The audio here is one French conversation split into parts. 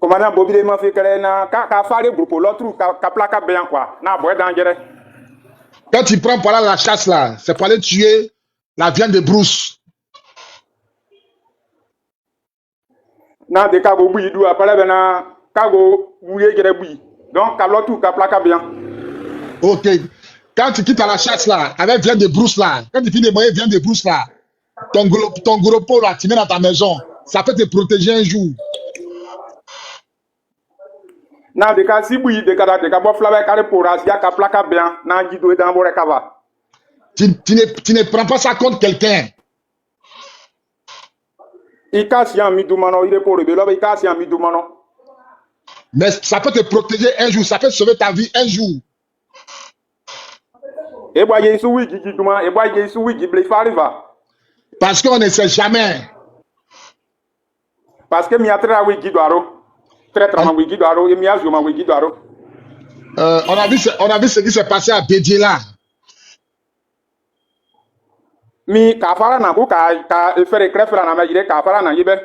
Commandant Bobby m'a fait que na faire des groupes l'autre ka plaque bien quoi. Na boy dangereux. Quand tu prends par là la chasse là, c'est pour aller tuer la viande de brousse. Na de ka go bui du après ben na ka go bouiller gere bui. Donc ka l'autre ka plaque bien. Ok. Quand tu quittes à la chasse là, avec viande de brousse là, quand tu finis de manger viande de brousse là, ton gros pot là, tu mets dans ta maison, ça peut te protéger un jour. Na de ka si bui de ka bo flawe ka pour asia ka plaque bien na gido dans bo rekava. Tu ne prends pas ça contre quelqu'un. I ka si en midumano il est pour le belo i ka si en midumano. Mais ça peut te protéger un jour, ça peut sauver ta vie un jour. E boy yesu wi gigi duma e boy yesu wi gible fariva. Parce qu'on ne sait jamais. Parce que mi atra wi gidoaro. Traitement wi gidoaro et mi azuma wi gidoaro. On a vu ce qui s'est passé à Bédiéla. Mi ka fara na ku ka faire crève na ma dire ka fara na yibe.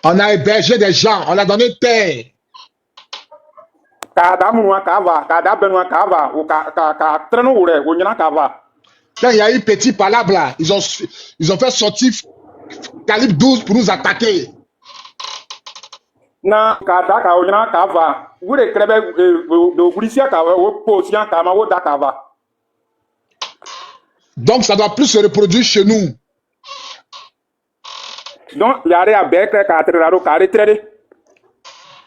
On a hébergé des gens, on a donné terre. Ka da munwa ka va, ka da benwa ka va, ou ka treno ure, ou nyana ka va. Quand il y a eu petit palabre là, ils ont fait sortir calibre 12 pour nous attaquer. Na ka da ka o nyana ka va. Ure krebe do gurisia ka o posian ka ma o da ka va. Donc ça doit plus se reproduire chez nous. Donc yare a bekre ka trero ka retrede.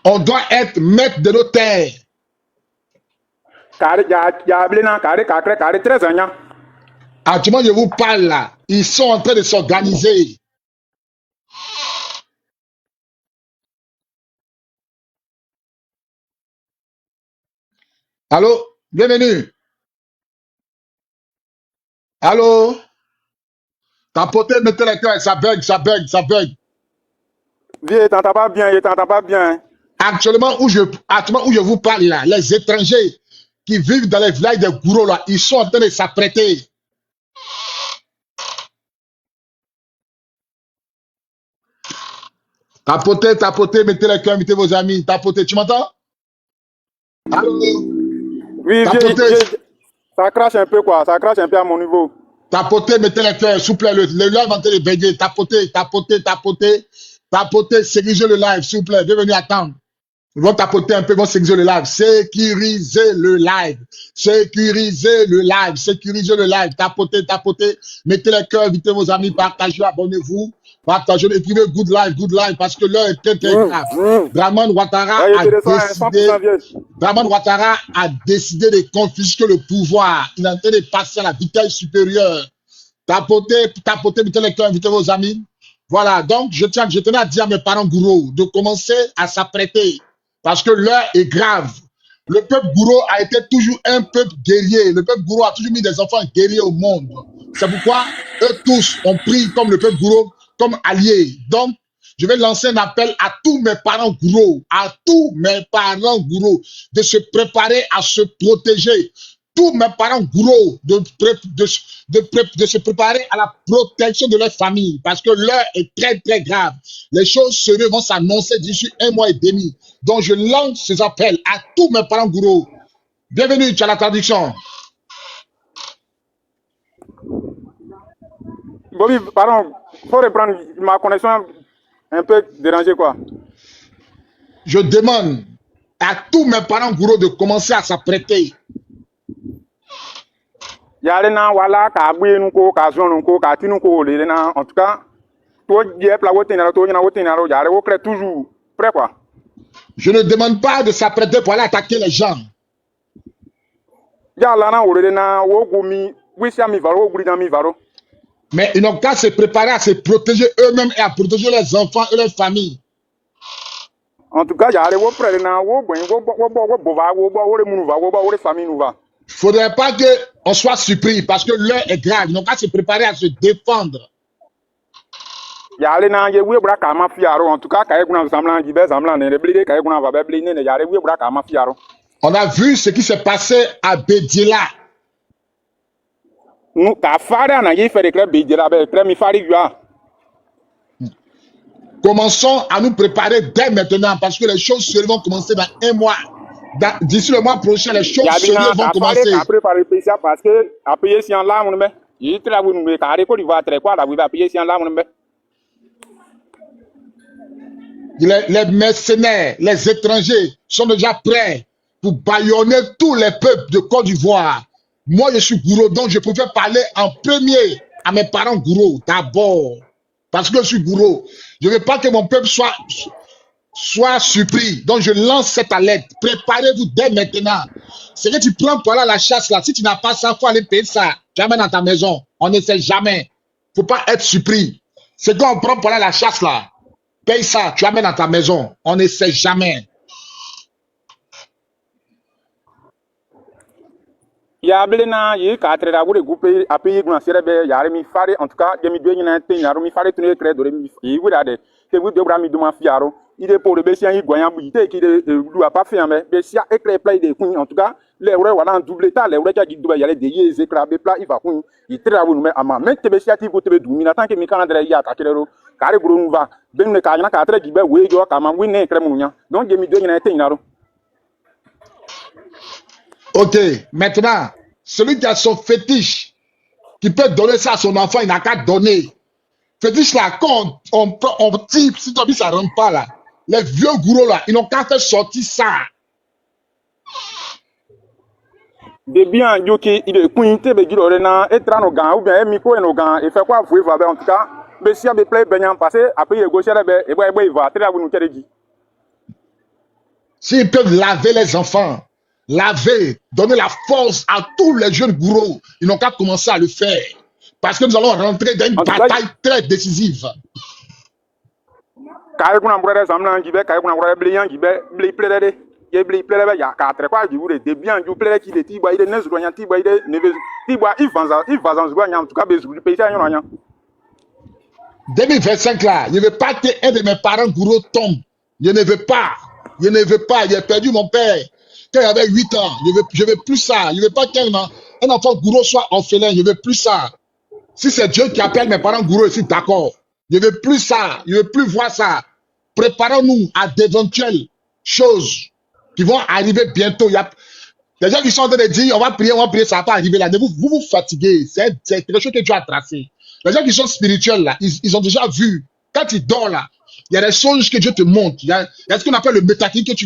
On doit être maître de nos terres. Ka ya blena ka kre ka retreze anya. Actuellement, je vous parle là. Ils sont en train de s'organiser. Allô? Bienvenue. Allô? Tapoter, mettez les cœurs, ça bug, ça bug, ça bug. Vie, t'entends pas bien, il t'entend pas bien. Actuellement où je vous parle là, les étrangers qui vivent dans les villages de Gouro là, ils sont en train de s'apprêter. Tapotez, tapotez, mettez les cœurs, mettez vos amis. Tapotez, tu m'entends? Allô? Oui, Tapotez. Ça crache un peu quoi, ça crache un peu à mon niveau. Tapotez, mettez les cœurs, s'il vous plaît. Le live est en train de baigner. Tapotez, tapotez, tapotez. Tapotez, sécurisez le live, s'il vous plaît. Venez attendre. Ils vont tapoter un peu, ils vont sécuriser le live. Sécuriser le live. Sécuriser le live. Sécuriser le live. Tapotez, tapotez. Mettez les cœurs, invitez vos amis, partagez, abonnez-vous. Partagez, écrivez good live, parce que l'heure est très, très grave. Draman Ouattara a décidé de confisquer le pouvoir. Il est en train de passer à la vitesse supérieure. Tapotez, tapotez, mettez les cœurs, invitez vos amis. Voilà, donc je tenais à dire à mes parents gourous de commencer à s'apprêter. Parce que l'heure est grave. Le peuple gourou a été toujours un peuple guerrier. Le peuple gourou a toujours mis des enfants guerriers au monde. C'est pourquoi eux tous ont pris comme le peuple gourou comme alliés. Donc, je vais lancer un appel à tous mes parents gourous, de se préparer à se protéger. Tous mes parents gourous de se préparer à la protection de leur famille parce que l'heure est très, très grave. Les choses sérieuses vont s'annoncer d'ici 1 mois et demi. Donc, je lance ces appels à tous mes parents gourous. Bienvenue, tu as la traduction. Bobby, pardon, faut reprendre ma connexion un peu dérangée quoi. Je demande à tous mes parents gourous de commencer à s'apprêter. Yalena wala ka bwenu ko ka zonu ko ka tinu ko le na en tout cas to die pla wotina to nyina wotina ro yare wo crée toujours prêt quoi. Je ne demande pas de s'apprêter pour aller attaquer les gens. Yala na wole na wo gumi wisia mi varo wo guri na mi varo. Mais ils n'ont qu'à se préparer à se protéger eux-mêmes et à protéger les enfants et leurs familles. En tout cas, yare wo prêt na wo gwen wo bova wo le munu va wo le famille nous va. Il ne faudrait pas qu'on soit surpris parce que l'heure est grave. Ils n'ont qu'à se préparer à se défendre. Yale na ye we bra ka ma fiaro en tout cas ka eguna samblan di be samblan ne blide ka eguna va be blide ne yare we bra ka ma fiaro. On a vu ce qui s'est passé à Bédiéla. Nous ka fara na ye fait de crème Bédiéla be crème mi fari yua. Commençons à nous préparer dès maintenant parce que les choses sérieuses vont commencer dans un mois. D'ici le mois prochain, les choses sérieuses vont commencer. Préparer parce que à payer si en là, mon mais il travaille nous mais carré quoi il va très quoi là, il va payer si en là, mon mais. Les mercenaires, les étrangers sont déjà prêts pour bâillonner tous les peuples de Côte d'Ivoire. Moi, je suis gourou, donc je pouvais parler en premier à mes parents gourou d'abord. Parce que je suis gourou. Je ne veux pas que mon peuple soit surpris. Donc, je lance cette alerte. Préparez-vous dès maintenant. C'est que tu prends pour aller à la chasse là. Si tu n'as pas ça, il faut aller payer ça. Tu amènes dans ta maison. On ne sait jamais. Il ne faut pas être surpris. C'est quand on prend pour aller à la chasse là. Paye ça, tu amènes dans ta maison. On ne sait jamais. Il y a Blena, il y a 4 heures de groupe à payer dans Sérébé, il y a mis faré, en tout cas, il y a mis 2 ans, il y a mis faré, tenir crédit, il vous a dit, c'est vous devez mis de ma fiaro. Il est pour le Bessia, il doit y avoir qui ne doit pas faire, mais Bessia éclaire plein de couilles, en tout cas, les vrais voilà en double état, les vrais qui doivent y aller des yeux, éclater plat, il va couiller, il travaille, mais à ma main, tu Bessia, tu peux te mettre, tant que mes calendriers y a attaqué le carré brun va, ben le carré, 4 heures qui va, oui, je comme un winner, crémounia. Donc, il y a mis 2 ans, Ok, maintenant, celui qui a son fétiche, qui peut donner ça à son enfant, il n'a qu'à donner. Fétiche là, quand on tire, si toi, ça ne rentre pas là, les vieux gourous là, ils n'ont qu'à faire sortir ça. De bien, Yoki, il est pointé, mais il est et tranogan, ou bien micro et nos gants, et fait quoi, vous voyez, en tout cas, mais si vous plaît, ben, passé, après, il gauche, et il va, très à vous nous dit. S'ils peuvent laver les enfants, laver, donner la force à tous les jeunes gourous, ils n'ont qu'à commencer à le faire. Parce que nous allons rentrer dans une bataille très décisive. Quand on a un exemple, qui va, quand on a un brillant, qui va, plaire, il y a 4 fois, il y a des biens, il y a qui est il est neuf, il va en tout cas, il paye ça, 2025 là, je ne veux pas qu'un de mes parents gourous tombe. Je ne veux pas. Je ne veux pas. J'ai perdu mon père quand il avait 8 ans. Je veux plus ça. Je ne veux pas qu'un enfant gourou soit orphelin. Je ne veux plus ça. Si c'est Dieu qui appelle mes parents gourous ici, d'accord. Je ne veux plus ça. Je ne veux plus voir ça. Préparons-nous à d'éventuelles choses qui vont arriver bientôt. Il y a des gens qui sont en train de dire on va prier, ça ne va pas arriver là. Vous vous fatiguez. C'est quelque chose que Dieu a tracé. Les gens qui sont spirituels là, ils ont déjà vu. Quand ils dorment là, il y a des choses que Dieu te montre. Il y a ce qu'on appelle le métaphysique que tu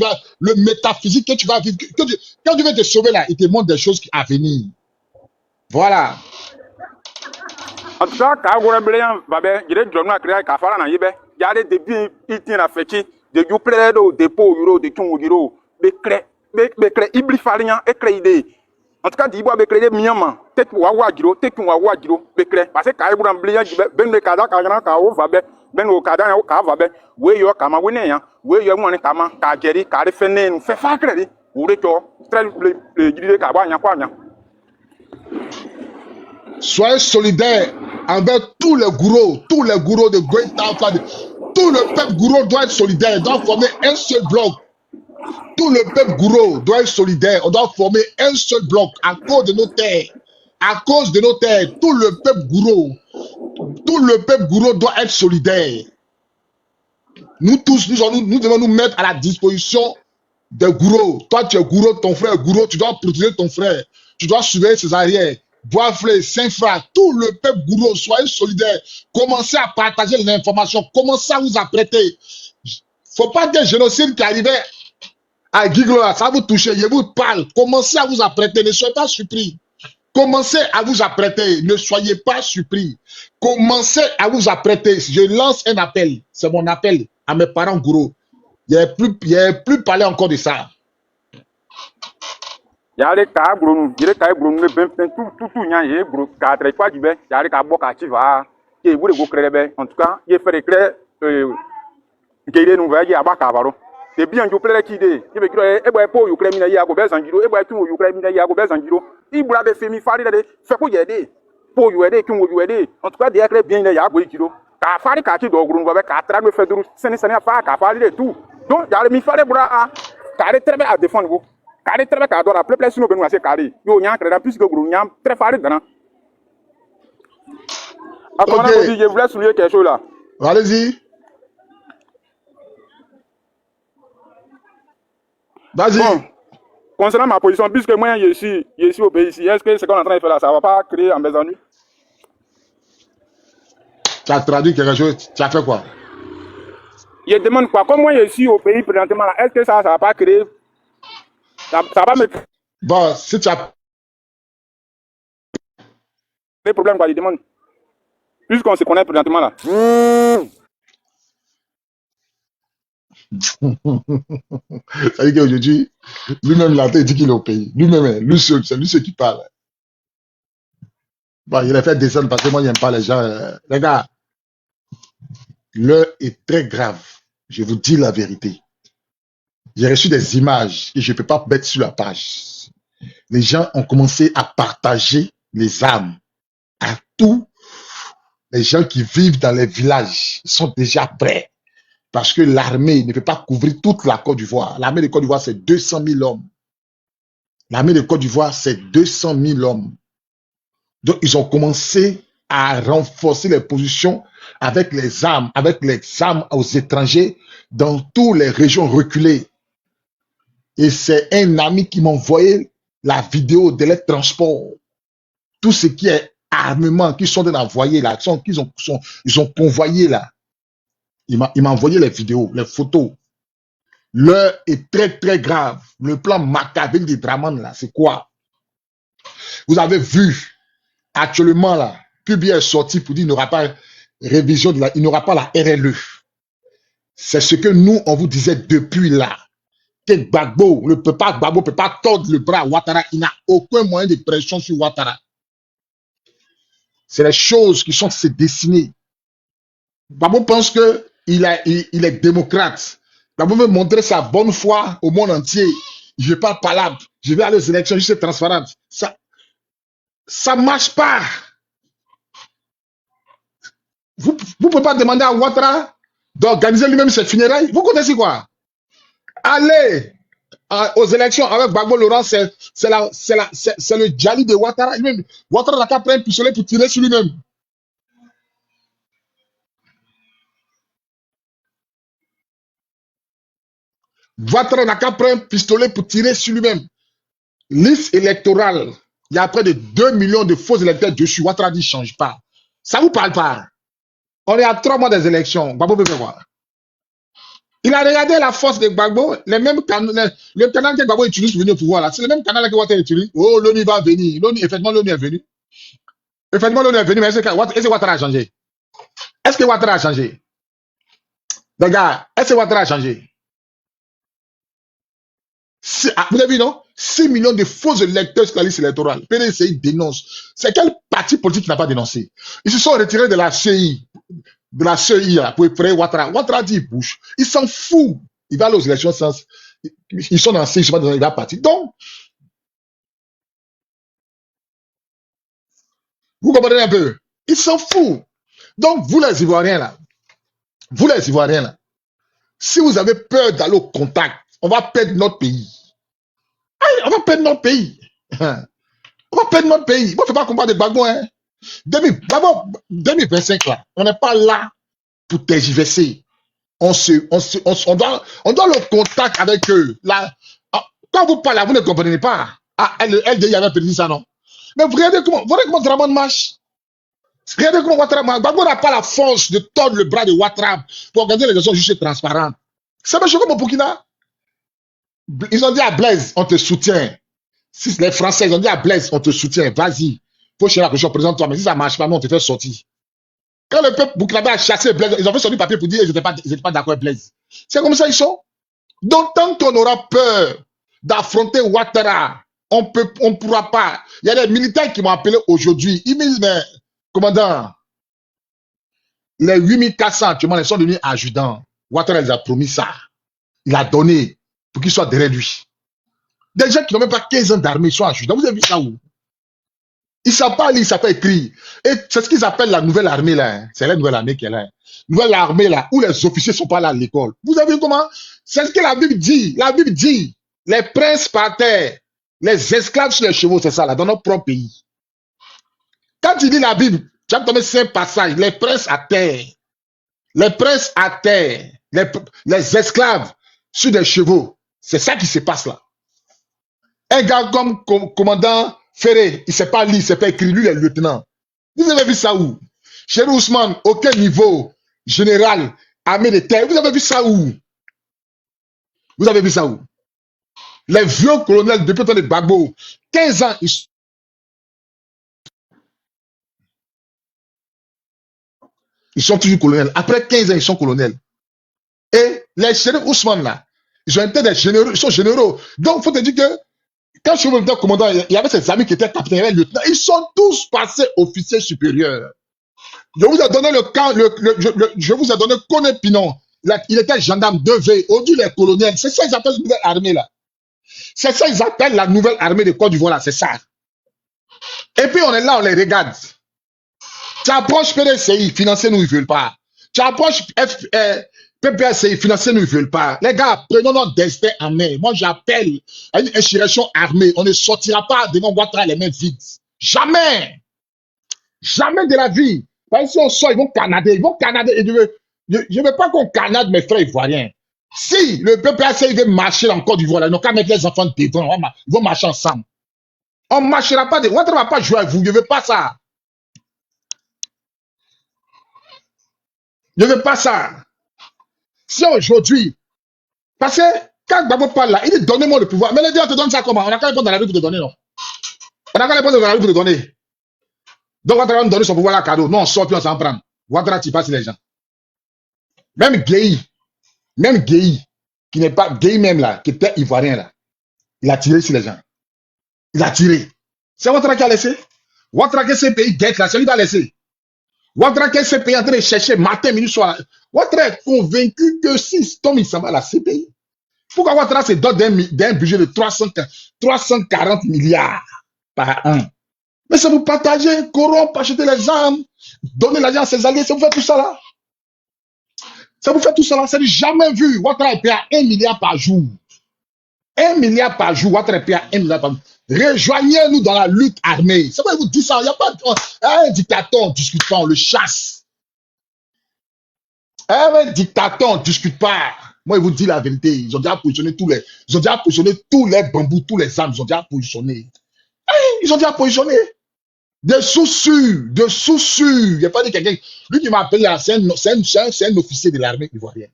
vas vivre. Quand Dieu veut te sauver là, il te montre des choses à venir. Voilà. En tout cas, quand on a brillant, il est donné à créer qu'à faire un yébé. Il y a des débuts, il tient à faire qui, de you play au dépôt, euro, de ton euro, de créer, il faria et créer idée. En tout cas, il va créer des miamans, peut-être wawa giro, peut-être wawa giro, créer. Parce que quand on a brillant, ben le cadre, quand on va bien, ben au cadre, quand on va bien, oui, yo, kama winner, oui, yo, mon kama, kageri, karifene, nous fait faire crédit, ou les tours, très le guide kabanya, quoi, Soyez solidaires envers tous les gourous de Great Town. Tout le peuple gourou doit être solidaire, doit former un seul bloc. Tout le peuple gourou doit être solidaire, on doit former un seul bloc à cause de nos terres. À cause de nos terres, tout le peuple gourou doit être solidaire. Nous tous, nous devons nous mettre à la disposition des gourous. Toi, tu es gourou, ton frère est gourou, tu dois protéger ton frère. Tu dois surveiller ses arrières. Boisflé, Saint-Fra, tout le peuple gourou, soyez solidaires. Commencez à partager l'information. Commencez à vous apprêter. Il ne faut pas dire génocide qui arrivait à Guigloa, ça vous touche, je vous parle. Commencez à vous apprêter, ne soyez pas surpris. Commencez à vous apprêter, ne soyez pas surpris. Commencez à vous apprêter. Je lance un appel, c'est mon appel à mes parents gourous. Il n'y a plus parler encore de ça. Yare ka bronu, yare ka bronu ben tout nya ye bro ka tre kwa dibe, yare ka boka ti va, ye wure go krebe. En tout cas, ye fait clair gere nu va ye abaka baro. Te bien jo plere ki de, ye be kiro e boy po yo kremi na ye ago be zanjiro, e boy tu yo kremi na ye ago be zanjiro. Ibura be femi fari de, fe ko ye de. Po yo de ki yo de. En tout cas, de akre bien na ya go kiro. Ka fari ka ti do grunu va be ka tra me fe duru sene fa ka fari de tout. Donc yare mi fari bra ka re trebe à défendre vous. Carré très bien, car la plupart de nous carré. Yo, n'y a que plus que vous n'y a très faré dedans. Je voulais souligner quelque chose là. Allez-y. Vas-y. Bon, concernant ma position, puisque moi, je suis au pays ici, est-ce que ce qu'on est en train de faire là, ça ne va pas créer un besoin? Tu as traduit quelque chose, tu as fait quoi? Je demande quoi? Comme moi, je suis au pays présentement là, est-ce que ça ne va pas créer, ça va me créer Bon, si tu as... problème, quoi, je demande. Puisqu'on se connaît présentement là. Ça veut dire qu'aujourd'hui, lui-même, il a dit qu'il est au pays. Lui-même, lui seul, c'est lui seul qui parle. Bon, il a fait descendre parce que moi, j'aime pas les gens. Les gars, l'heure est très grave. Je vous dis la vérité. J'ai reçu des images et je ne peux pas mettre sur la page. Les gens ont commencé à partager les armes à tous les gens qui vivent dans les villages. Ils sont déjà prêts parce que l'armée ne peut pas couvrir toute la Côte d'Ivoire. L'armée de Côte d'Ivoire, c'est 200 000 hommes. L'armée de Côte d'Ivoire, c'est 200 000 hommes. Donc, ils ont commencé à renforcer les positions avec les armes aux étrangers dans toutes les régions reculées. Et c'est un ami qui m'a envoyé la vidéo de les transports. Tout ce qui est armement qu'ils sont envoyés là, ils ont convoyé là. Il m'a envoyé les vidéos, les photos. L'heure est très, très grave. Le plan machiavélique de Draman là, c'est quoi? Vous avez vu actuellement là, PUBG est sorti pour dire qu'il n'y aura pas révision il n'y aura pas la RLE. C'est ce que nous, on vous disait depuis là. Que Gbagbo ne peut pas tordre le bras à Ouattara. Il n'a aucun moyen de pression sur Ouattara. C'est les choses qui sont se dessiner. Gbagbo pense qu'il est démocrate. Gbagbo veut montrer sa bonne foi au monde entier. Je ne vais pas parler. Je vais aller aux élections, je suis transparent. Ça ne marche pas. Vous ne pouvez pas demander à Ouattara d'organiser lui-même ses funérailles. Vous connaissez quoi? Allez aux élections avec Gbagbo Laurent, c'est le Djali de Ouattara. Ouattara n'a qu'à prendre un pistolet pour tirer sur lui-même. Ouattara n'a qu'à prendre un pistolet pour tirer sur lui-même. Liste électorale, il y a près de 2 millions de faux électeurs dessus. Ouattara dit ne change pas. Ça ne vous parle pas. On est à 3 mois des élections. Gbagbo peut faire quoi? Il a regardé la force de Gbagbo, le canal que Gbagbo utilise pour venir au pouvoir. C'est le même canal que Ouattara utilise. Oh, l'ONU va venir. Effectivement, l'ONU est venu. Effectivement, l'ONU est venu, mais est-ce que Ouattara a changé? Est-ce que Ouattara a changé? Les gars, est-ce que Ouattara a changé? Vous avez vu, non? 6 millions de faux électeurs sur la liste électorale. PDCI dénonce. C'est quel parti politique qui n'a pas dénoncé? Ils se sont retirés de la CI. De la CI là, pour créer Ouattara. Ouattara dit il bouge. Il s'en fout. Il va aller aux élections sans. Ils sont dans la CI, il va partir. Donc, vous comprenez un peu? Il s'en fout. Donc, vous les Ivoiriens là, si vous avez peur d'aller au contact, on va perdre notre pays. On va perdre notre pays. On va perdre notre pays. Moi, je ne fais pas combattre de Gbagbo. 2025 là, on n'est pas là pour tergiverser. On doit le contact avec eux. Là, quand vous parlez, vous ne comprenez pas. Elle avait prédit ça, non? Mais regardez comment Draman marche. Regardez comment Ouattara marche. Gbagbo n'a pas la force de tordre le bras de Ouattara pour organiser les élections justes et transparentes. C'est même chose comme au Burkina. Ils ont dit à Blaise, on te soutient. Si les Français, ils ont dit à Blaise, on te soutient, vas-y. Faut chercher la question, présente-toi. Mais si ça ne marche pas, non, on te fait sortir. Quand le peuple burkinabé a chassé Blaise, ils ont fait sortir papier pour dire qu'ils n'étaient pas d'accord avec Blaise. C'est comme ça ils sont. Donc, tant qu'on aura peur d'affronter Ouattara, on ne pourra pas. Il y a des militaires qui m'ont appelé aujourd'hui. Ils me disent, mais, commandant, les 8400 actuellement, ils sont devenus adjudants. Ouattara les a promis ça. Il a donné pour qu'ils soient derrière lui. Des gens qui n'ont même pas 15 ans d'armée, ils sont adjudants. Vous avez vu ça où? Ils ne savent pas lire, ils ne savent pas écrire. Et c'est ce qu'ils appellent la nouvelle armée là. Hein. C'est la nouvelle armée qui est là. Hein. Nouvelle armée là, où les officiers ne sont pas là à l'école. Vous avez vu comment? C'est ce que la Bible dit. La Bible dit, les princes par terre, les esclaves sur les chevaux, c'est ça là, dans notre propre pays. Quand tu lis la Bible, tu vas tomber 5 passages, les princes à terre, les princes à terre, les esclaves sur des chevaux. C'est ça qui se passe là. Un gars comme commandant Ferré, il ne sait pas lire, il ne sait pas écrire, lui, le lieutenant. Vous avez vu ça où? Chez Ousmane, aucun niveau général, armée de terre. Vous avez vu ça où? Vous avez vu ça où? Les vieux colonels depuis le temps de Gbagbo, 15 ans, ils sont toujours colonels. Après 15 ans, ils sont colonels. Et les shérifs Ousmane, là, ils ont été des généraux, ils sont généraux. Donc, il faut te dire que quand je suis venu commandant, il y avait ses amis qui étaient capitaines, lieutenants. Ils sont tous passés officiers supérieurs. Je vous ai donné le camp, je vous ai donné Koné Pinon. Il était gendarme 2V. Aujourd'hui, les colonels, c'est ça qu'ils appellent la nouvelle armée, là. C'est ça qu'ils appellent la nouvelle armée de Côte d'Ivoire, là, c'est ça. Et puis, on est là, on les regarde. Tu approches PDCI, financez-nous, ils ne veulent pas. Tu approches PPSCI, financez-nous, ils ne veulent pas. Les gars, prenons notre destin en main. Moi, j'appelle à une insurrection armée. On ne sortira pas devant Ouattara les mains vides. Jamais. Jamais de la vie. Parce que si on sort, ils vont canader. Ils vont canader. Et je ne veux pas qu'on canade mes frères ivoiriens. Si le PPSCI veut marcher en Côte d'Ivoire, ils n'ont qu'à mettre les enfants devant. Ils vont marcher ensemble. On ne marchera pas. Ouattara ne va pas jouer avec vous. Je ne veux pas ça. Je ne veux pas ça. Si aujourd'hui, parce que quand Gbagbo parle là, il dit donnez-moi le pouvoir. Mais les gens te donnent ça comment? On n'a qu'à répondre dans la rue pour te donner, non? On n'a qu'à répondre dans la rue pour te donner. Donc Ouattara va nous donner son pouvoir là cadeau. Non, on sort puis on s'en prend. Ouattara tu passes les gens. Même Gueye, qui n'est pas Gueye même là, qui était ivoirien là, il a tiré sur les gens. Il a tiré. C'est Ouattara qui a laissé. Ouattara qui ce pays guette là, c'est lui qui a laissé. Ouattara qui ce pays en train de chercher matin, minuit, soir. Ouattara est convaincu que si Tom il s'en va à la CPI, pourquoi Ouattara se dote d'un budget de 340 milliards par an? Mais c'est vous partager, corrompre, acheter les armes, donner l'argent à ses alliés, ça vous fait tout ça là. Ça vous fait tout ça là, c'est jamais vu. Ouattara est payé à 1 milliard par jour. 1 milliard par jour, Ouattara est payé à 1 milliard par jour. Rejoignez-nous dans la lutte armée. C'est quoi vous dites ça? Il n'y a pas un dictateur, on discute pas, on le chasse. Un dictateur, on ne discute pas. Moi, je vous dis la vérité. Ils ont déjà positionné tous les bambous, tous les armes, ils ont déjà positionné. Ils ont déjà positionné. Des sous-sûrs. Il n'y a pas de quelqu'un. Lui qui m'a appelé là, c'est un officier de l'armée ivoirienne.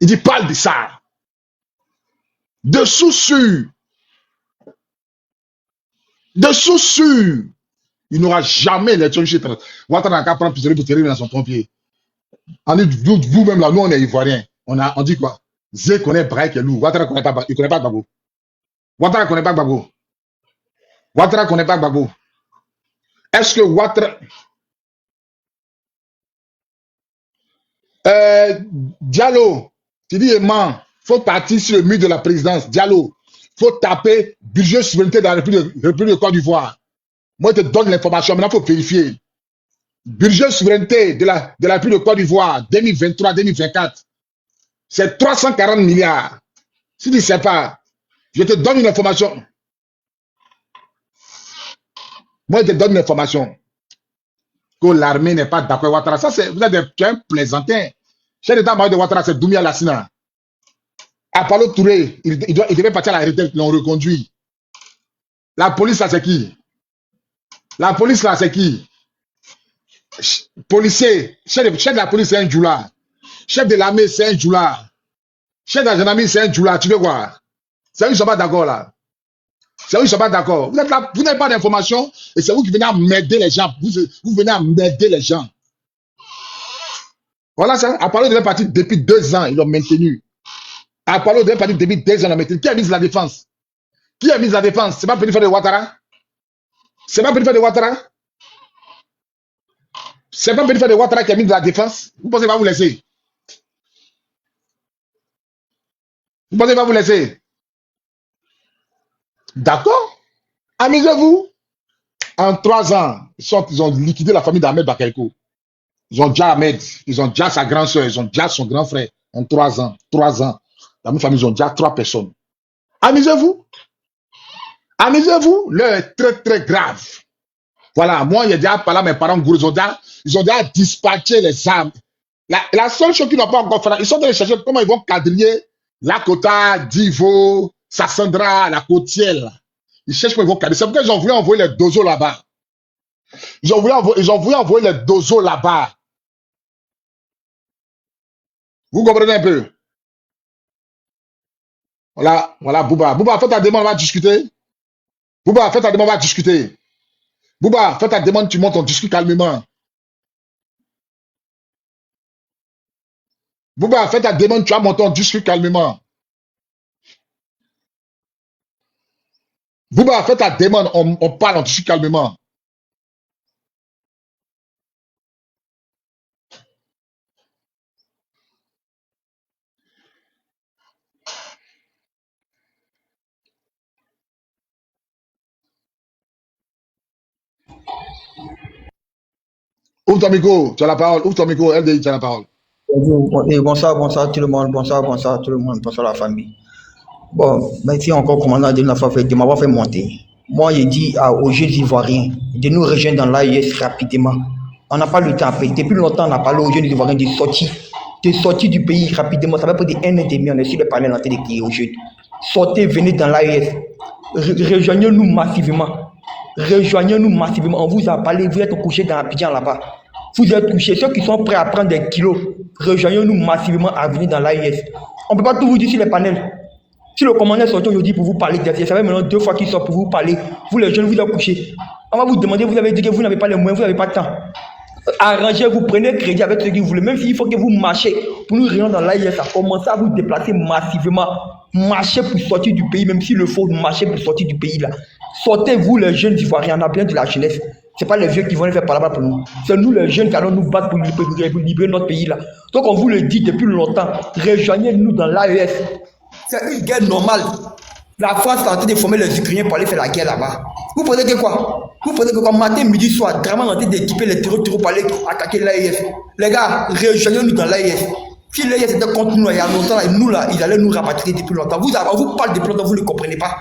Il dit, parle de ça. De sous-sûrs. Il n'aura jamais l'élection chez Ouattara n'a qu'à prendre pistolet pour tirer dans son pompier. Vous-même là, nous on est ivoiriens. On dit quoi? Zé connaît Braille et Lou. Ouattara connaît pas, il connaît pas Gbagbo. Ouattara connaît pas Gbagbo. Est-ce que Ouattara... Diallo, tu dis il faut partir sur le mur de la présidence. Diallo, faut taper budget souveraineté de la République de Côte d'Ivoire. Moi, je te donne l'information, maintenant il faut vérifier. Budget souveraineté de la République de Côte d'Ivoire 2023-2024, c'est 340 milliards. Si tu ne sais pas, je te donne une information. Moi, je te donne une information. Que l'armée n'est pas d'accord avec Ouattara. Ça, vous êtes un plaisantin. Chef d'état-major de Ouattara, c'est Doumbia Lassina. Apollo Touré, il devait partir à la retraite, ils l'ont reconduit. La police, là, c'est qui? Policier, chef de la police, c'est un djoula. Chef de l'armée, c'est un djoula. Chef de la gendarmerie, c'est un djoula. Tu veux voir? C'est eux qui ne sont pas d'accord là. Vous êtes là, vous n'avez pas d'informations et c'est vous qui venez à m'aider les gens. Vous venez à m'aider les gens. Voilà ça. Apollo devait partir depuis 2 ans, ils l'ont maintenu. Apollo devait partir depuis 2 ans, ils l'ont maintenu. Qui a mis la défense? C'est pas Pénifé de Ouattara? C'est pas Pénifé de Ouattara qui a mis de la défense? Vous pensez qu'il va vous laisser? D'accord? Amusez-vous. En 3 ans, ils ont liquidé la famille d'Ahmed Bakayoko. Ils ont déjà Ahmed, ils ont déjà sa grande soeur, ils ont déjà son grand frère. En 3 ans. Dans ma famille, ils ont déjà 3 personnes. Amusez-vous. L'heure est très, très grave. Voilà, moi, il y a déjà parlé à mes parents, ils ont déjà dispatché les armes. La seule chose qu'ils n'ont pas encore fait, ils sont allés chercher comment ils vont quadriller Lakota, Divo, Sassandra, la côtière, là. Ils cherchent pour vos cadets. C'est pourquoi ils ont voulu envoyer les dozos là-bas. Ils ont voulu envoyer les dozos là-bas. Vous comprenez un peu? Voilà, voilà, Bouba. Bouba, fais ta demande, on va discuter. Bouba, fais ta demande, on va discuter. Bouba, fais ta demande, tu montes, on discute calmement. Bouba, fais ta demande, tu vas monter, on discute calmement. Bouba, fais ta demande, on parle, on discute calmement. Ouvre ton micro, tu as la parole. Ouvre ton micro, LDI, tu as la parole. Bonsoir, bonsoir tout le monde, bonsoir tout le monde, bonsoir la famille. Bon, merci encore, commandant, de m'avoir fait monter. Moi, j'ai dit aux jeunes Ivoiriens de nous rejoindre dans l'AES rapidement. On n'a pas le temps après. Depuis longtemps, on a parlé aux jeunes Ivoiriens de sortir du pays rapidement. Ça va pas dire un an et demi, on est sur le panel en train de crier aux jeunes. Sortez, venez dans l'AES. Rejoignez-nous massivement. Rejoignez-nous massivement. On vous a parlé, vous êtes couchés dans Abidjan là-bas. Vous êtes couchés. Ceux qui sont prêts à prendre des kilos, rejoignez-nous massivement à venir dans l'AES. On ne peut pas tout vous dire sur les panels. Si le commandant est sorti aujourd'hui pour vous parler, ça fait maintenant 2 fois qu'il sort pour vous parler. Vous les jeunes, vous êtes couchés. On va vous demander, vous avez dit que vous n'avez pas les moyens, vous n'avez pas de temps. Arrangez-vous, prenez crédit avec ce que vous voulez. Même s'il faut que vous marchez pour nous réunir dans l'AIS, commencez à vous déplacer massivement. Marchez pour sortir du pays, même s'il le faut, marchez pour sortir du pays là. Sortez vous les jeunes Ivoiriens, on a besoin de la jeunesse. Ce n'est pas les vieux qui vont le faire par là-bas pour nous. C'est nous les jeunes qui allons nous battre pour libérer notre pays là. Donc on vous le dit depuis longtemps, rejoignez-nous dans l'AES. C'est une guerre normale. La France est en train de former les Ukrainiens pour aller faire la guerre là-bas. Vous pensez que quoi? Vous pensez que quoi? Matin, midi, soir, vraiment en train d'équiper les terreaux pour aller attaquer l'AES. Les gars, rejoignez-nous dans l'AES. Si l'AES était contre nous il y a longtemps, et nous là, ils allaient nous rapatrier depuis longtemps. On vous parle depuis longtemps, vous ne comprenez pas.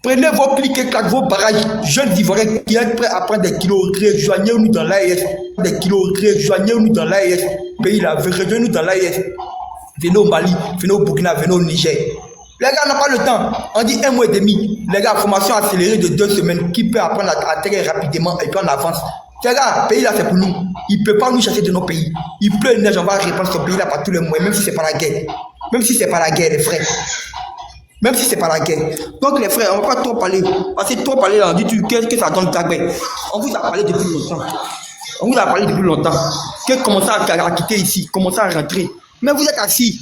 Prenez vos clics et claques, vos barrages, jeunes Ivoiriens qui êtes prêts à prendre des kilos, rejoignez-nous dans l'AES. Des kilos, rejoignez-nous dans l'AES. Pays là, rejoignez-nous dans l'AES. Venez au Mali, venez au Burkina, venez au Niger. Les gars n'ont pas le temps. On dit 1 mois et demi. Les gars, formation accélérée de 2 semaines. Qui peut apprendre à atterrir rapidement et puis on avance. Les gars, le pays là c'est pour nous. Il ne peut pas nous chercher de nos pays. Il pleut, il neige, on va répandre ce pays là par tous les moyens, même si ce n'est pas la guerre. Même si ce n'est pas la guerre, les frères. Même si ce n'est pas la guerre. Donc les frères, on ne va pas trop parler. Parce que trop parler là, on dit qu'est-ce que ça donne Tagbe. On vous a parlé depuis longtemps. On vous a parlé depuis longtemps. Que commencez à quitter ici, commencez à rentrer. Mais vous êtes assis.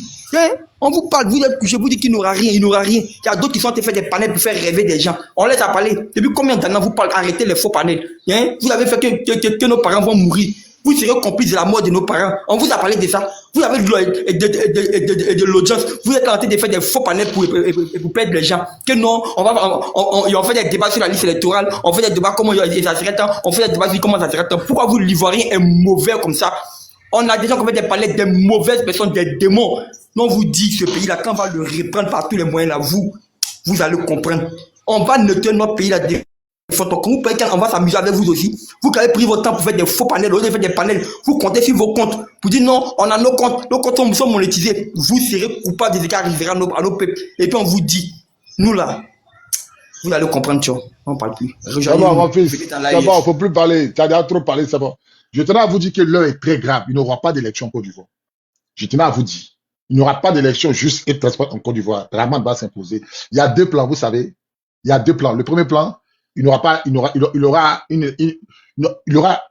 On vous parle, vous êtes couché, vous dites qu'il n'aura rien, il n'aura rien. Il y a d'autres qui sont en train de faire des panels pour faire rêver des gens. On les a parlé. Depuis combien d'années vous parlez, arrêtez les faux panels. Vous avez fait que nos parents vont mourir. Vous serez complices de la mort de nos parents. On vous a parlé de ça. Vous avez de l'audience. Vous êtes en train de faire des faux panels pour perdre les gens. Que non, on fait des débats sur la liste électorale. On fait des débats comment ça serait temps. On fait des débats sur comment ça serait temps. Pourquoi vous, l'Ivoirien, est mauvais comme ça? On a déjà fait des panels des mauvaises personnes, des démons. Non, vous dit ce pays-là, quand on va le reprendre par tous les moyens là, vous allez comprendre. On va noter notre pays là. On va s'amuser avec vous aussi. Vous qui avez pris votre temps pour faire des faux panels, vous faire des panels, vous comptez sur vos comptes. Vous dites non, on a nos comptes sont monétisés. Vous serez coupable des écarts arrivera à nos peuples. Et puis on vous dit, nous là, vous allez comprendre, tu vois. On ne parle plus. D'abord, mon fils, d'abord, il ne faut plus parler. Tu as déjà trop parlé, c'est bon. Je tenais à vous dire que l'heure est très grave. Il n'y aura pas d'élection en Côte d'Ivoire. Je tenais à vous dire. Il n'y aura pas d'élection juste et transparente en Côte d'Ivoire. Draman va s'imposer. Il y a 2 plans, vous savez. Il y a 2 plans. Le premier plan, il aura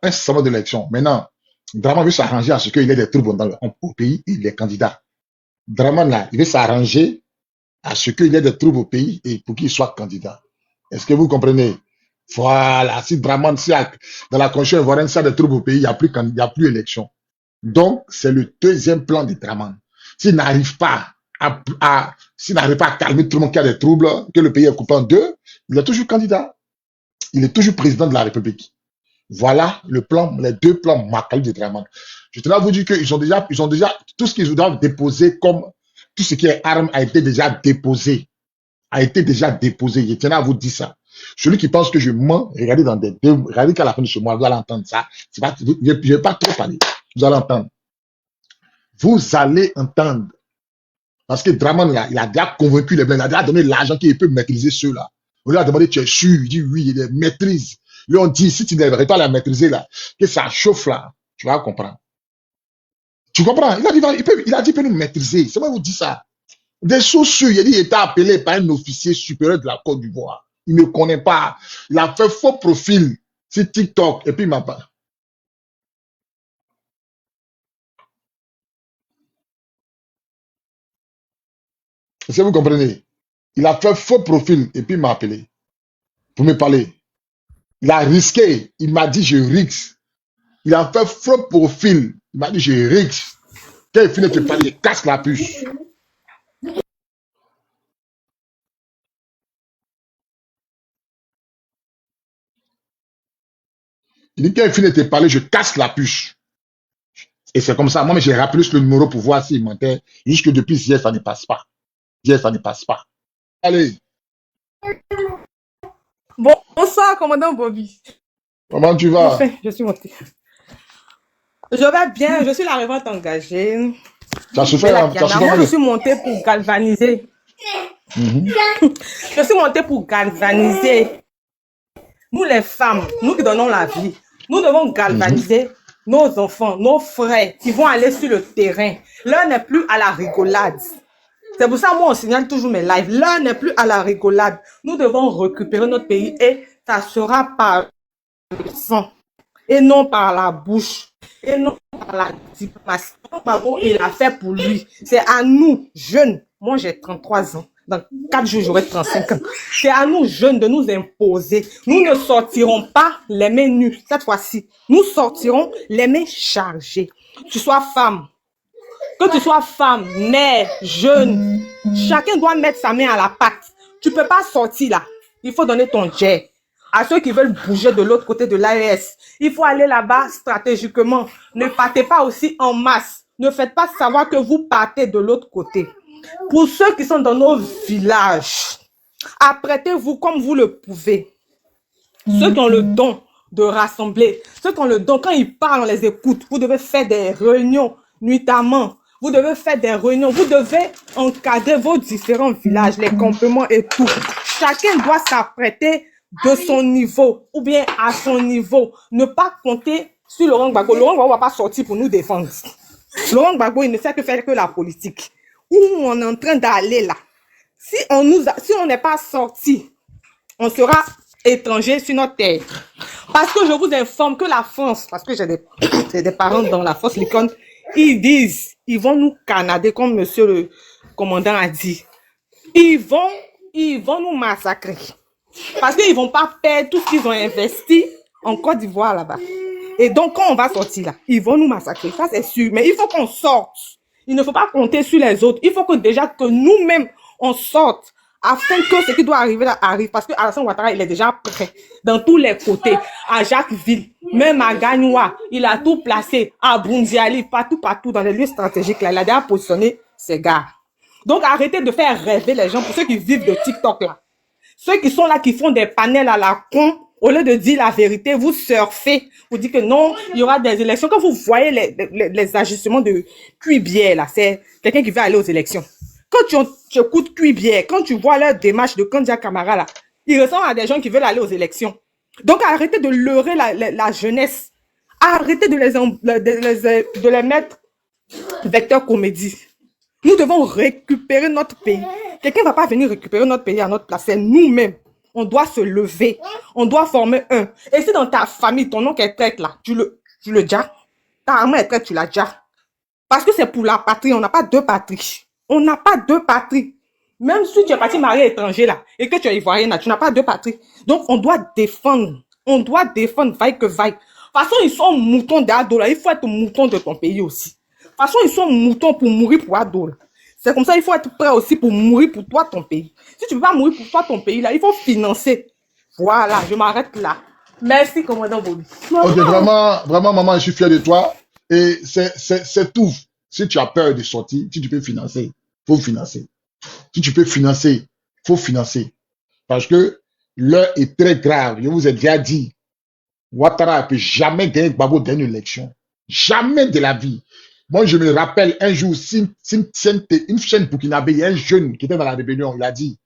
un certain d'élection. Maintenant, Draman veut s'arranger à ce qu'il ait des troubles au pays. Il est candidat. Draman, là, il veut s'arranger à ce qu'il ait des troubles au pays et pour qu'il soit candidat. Est-ce que vous comprenez? Voilà. Si Draman, dans la constitution ivoirienne, s'il y a des troubles au pays, il n'y a plus élection. Donc, c'est le 2e plan de Draman. S'il n'arrive pas à calmer tout le monde qui a des troubles, que le pays est coupé en 2, il est toujours candidat. Il est toujours président de la République. Voilà les 2 plans marqués de Draman. Je tenais à vous dire qu'ils ont déjà, tout ce qu'ils doivent déposer comme, tout ce qui est armes a été déjà déposé. Je tenais à vous dire ça. Celui qui pense que je mens, regardez qu'à la fin de ce mois, vous allez entendre ça. Je ne vais pas trop parler. Vous allez entendre. Vous allez entendre Parce que Draman, là, il a déjà convaincu les blancs, il a déjà donné l'argent qu'il peut maîtriser ceux-là. On lui a demandé, tu es sûr? Il dit oui, il les maîtrise. Lui, on dit, si tu n'arrives pas à la maîtriser, là, que ça chauffe, là, tu vas comprendre. Tu comprends? Il a dit, il peut nous maîtriser. C'est moi qui vous dis ça. Des sources sûres, il a dit, il était appelé par un officier supérieur de la Côte d'Ivoire. Il ne connaît pas. Il a fait faux profil sur TikTok, et puis il m'a pas. Est-ce que vous comprenez? Il a fait faux profil, et puis il m'a appelé pour me parler. Il a risqué. Il m'a dit, je risque. Il a fait faux profil. Il m'a dit, je risque. Quand il finit de te parler, il casse la puce. Il dit, quand il finit de te parler, je casse la puce. Et c'est comme ça. Moi, j'ai rappelé le numéro pour voir s'il mentait. Jusque depuis hier, ça ne passe pas. Hier, ça ne passe pas. Allez, Bonsoir, commandant Bobby. comment tu vas? Enfin, je suis montée. Je vais bien, je suis la révolte engagée. Ça se fait, Mais la ça se Guyana, fait. moi, je suis montée pour galvaniser. Je suis montée pour galvaniser. Nous, les femmes, nous qui donnons la vie, nous devons galvaniser nos enfants, nos frères qui vont aller sur le terrain. L'heure n'est plus à la rigolade. C'est pour ça que moi, on signale toujours mes lives. L'heure n'est plus à la rigolade. Nous devons récupérer notre pays et ça sera par le sang et non par la bouche et non par la diplomatie. Il a fait pour lui. C'est à nous, jeunes. Moi, j'ai 33 ans. Dans 4 jours, j'aurai 35 ans. C'est à nous, jeunes, de nous imposer. Nous ne sortirons pas les mains nues cette fois-ci. Nous sortirons les mains chargées. Que tu sois femme, mère, jeune, chacun doit mettre sa main à la pâte. Tu peux pas sortir là. Il faut donner ton jet. À ceux qui veulent bouger de l'autre côté de l'AES, il faut aller là-bas stratégiquement. Ne partez pas aussi en masse. Ne faites pas savoir que vous partez de l'autre côté. Pour ceux qui sont dans nos villages, apprêtez-vous comme vous le pouvez. Ceux qui ont le don de rassembler, ceux qui ont le don, quand ils parlent, on les écoute. Vous devez faire des réunions nuitamment. Vous devez faire des réunions. Vous devez encadrer vos différents villages, les campements et tout. Chacun doit s'apprêter de son niveau ou bien à son niveau. Ne pas compter sur Laurent Gbagbo. Laurent Gbagbo ne va pas sortir pour nous défendre. Laurent Gbagbo, il ne fait que faire que la politique. Où on est en train d'aller là. Si on n'est pas sorti, on sera étranger sur notre terre. Parce que je vous informe que la France, parce que j'ai des parents dans la force Lincoln, ils disent, ils vont nous canader comme monsieur le commandant a dit. Ils vont nous massacrer. Parce qu'ils vont pas perdre tout ce qu'ils ont investi en Côte d'Ivoire là-bas. Et donc, quand on va sortir là, ils vont nous massacrer. Ça, c'est sûr. Mais il faut qu'on sorte. Il ne faut pas compter sur les autres. Il faut que déjà que nous-mêmes, on sorte afin que ce qui doit arriver là arrive. Parce que Alassane Ouattara, il est déjà prêt dans tous les côtés. À Jacquesville, même à Gagnoua, il a tout placé. À Bundiali, partout dans les lieux stratégiques là. Il a déjà positionné ses gars. Donc, arrêtez de faire rêver les gens pour ceux qui vivent de TikTok là. Ceux qui sont là, qui font des panels à la con, au lieu de dire la vérité, vous surfez, vous dites que non, il y aura des élections. Quand vous voyez les ajustements de Cuibière, là, c'est quelqu'un qui veut aller aux élections. Quand tu écoutes Cuibière, quand tu vois leur démarche de Kandia Camara, là, ils ressemblent à des gens qui veulent aller aux élections. Donc, arrêtez de leurrer la jeunesse. Arrêtez de les mettre vecteur comédie. Nous devons récupérer notre pays. Quelqu'un ne va pas venir récupérer notre pays à notre place. C'est nous-mêmes. On doit se lever. On doit former un. Et si dans ta famille, ton oncle est traître là, tu le déjà. Ta maman est traître, tu l'as déjà. Parce que c'est pour la patrie. On n'a pas deux patries. On n'a pas deux patries. Même si tu es parti marié étranger là, et que tu es ivoirien là, tu n'as pas deux patries. Donc, on doit défendre. On doit défendre, vaille que vaille. De toute façon, ils sont moutons d'ado là. Il faut être mouton de ton pays aussi. De toute façon, ils sont moutons pour mourir pour ado là. C'est comme ça, il faut être prêt aussi pour mourir pour toi, ton pays. Si tu ne peux pas mourir pour toi, ton pays, là, il faut financer. Voilà, je m'arrête là. Merci, commandant Bobby. Ok, vraiment, maman, je suis fier de toi. Et c'est tout. Si tu as peur de sortir, si tu peux financer, faut financer. Si tu peux financer, faut financer. Parce que l'heure est très grave. Je vous ai déjà dit, Ouattara ne peut jamais gagner Gbagbo dans une élection. Jamais de la vie. Moi, je me rappelle un jour, une chaîne burkinabé, il y a un jeune qui était dans la rébellion, il a dit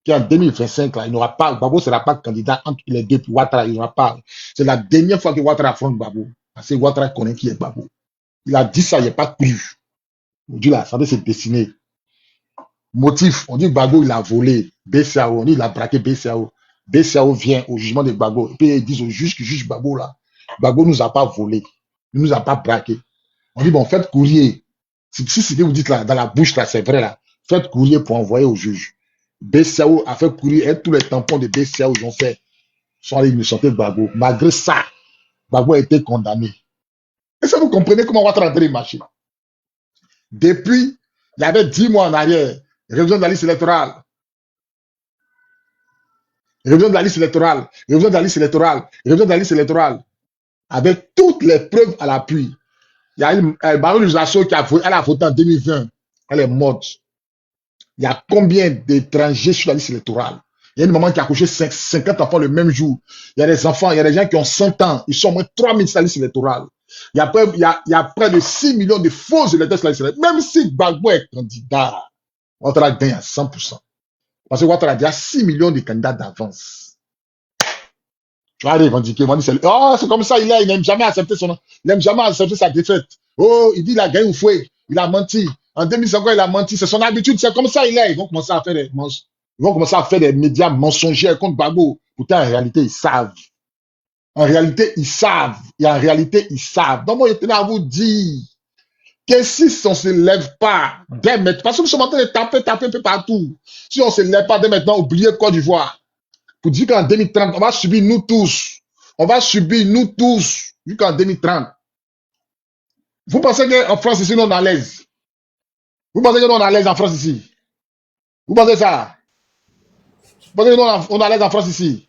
qu'en 2025, là, il n'aura pas, Gbagbo ne sera pas candidat entre les deux pour Ouattara, il n'aura pas. C'est la dernière fois que Ouattara affronte Gbagbo. Parce que Ouattara connaît qui est Gbagbo. Il a dit ça, il n'a pas cru. Aujourd'hui, là, ça veut se dessiner. Motif, on dit Gbagbo, il a volé BCAO, on dit il a braqué BCAO. BCAO vient au jugement de Gbagbo. Et puis ils disent au juge qui juge Gbagbo là, Gbagbo nous a pas volé, il nous a pas braqué. On dit bon, faites courrier. Si ce que vous dites là, dans la bouche là, c'est vrai là, faites courrier pour envoyer au juge. BCAO a fait courrier et tous les tampons de BCAO ils ont fait, sont allés innocenter Gbagbo. Malgré ça, Gbagbo a été condamné. Et ça, vous comprenez comment Ouattara a marché. Depuis, il y avait 10 mois en arrière, révision de la liste électorale. Révision de la liste électorale, révision de la liste électorale, révision de la liste électorale, avec toutes les preuves à l'appui. Il y a une Baron Jasso qui a voté, elle a voté en 2020, elle est morte. Il y a combien d'étrangers sur la liste électorale? Il y a une maman qui a accouché 50 enfants le même jour. Il y a des enfants, il y a des gens qui ont 100 ans, ils sont au moins 3000 sur la liste électorale. Il y a près de 6 millions de faux électeurs sur la liste électorale. Même si Gbagbo est candidat, Ouattara gagne à 100%. Parce que Ouattara a déjà 6 millions de candidats d'avance. Tu vas revendiquer, oh, c'est comme ça, il n'aime jamais accepter sa défaite. Oh, il dit il a gagné au fouet, il a menti. En 2050, il a menti, c'est son habitude, c'est comme ça il est. Ils vont commencer à faire des médias mensongers contre Gbagbo. Pourtant, en réalité, ils savent. En réalité, ils savent. Et en réalité, ils savent. Donc, moi, je tenais à vous dire que si on ne se lève pas dès maintenant, parce que nous sommes en train de taper un peu partout. Si on ne se lève pas dès maintenant, oubliez Côte d'Ivoire. Pour dire qu'en 2030, on va subir nous tous. On va subir nous tous jusqu'en 2030. Vous pensez qu'en France, ici, nous, on est à l'aise? Vous pensez que nous, on est à l'aise en France, ici? Vous pensez ça? Vous pensez que nous, on est à l'aise en France, ici?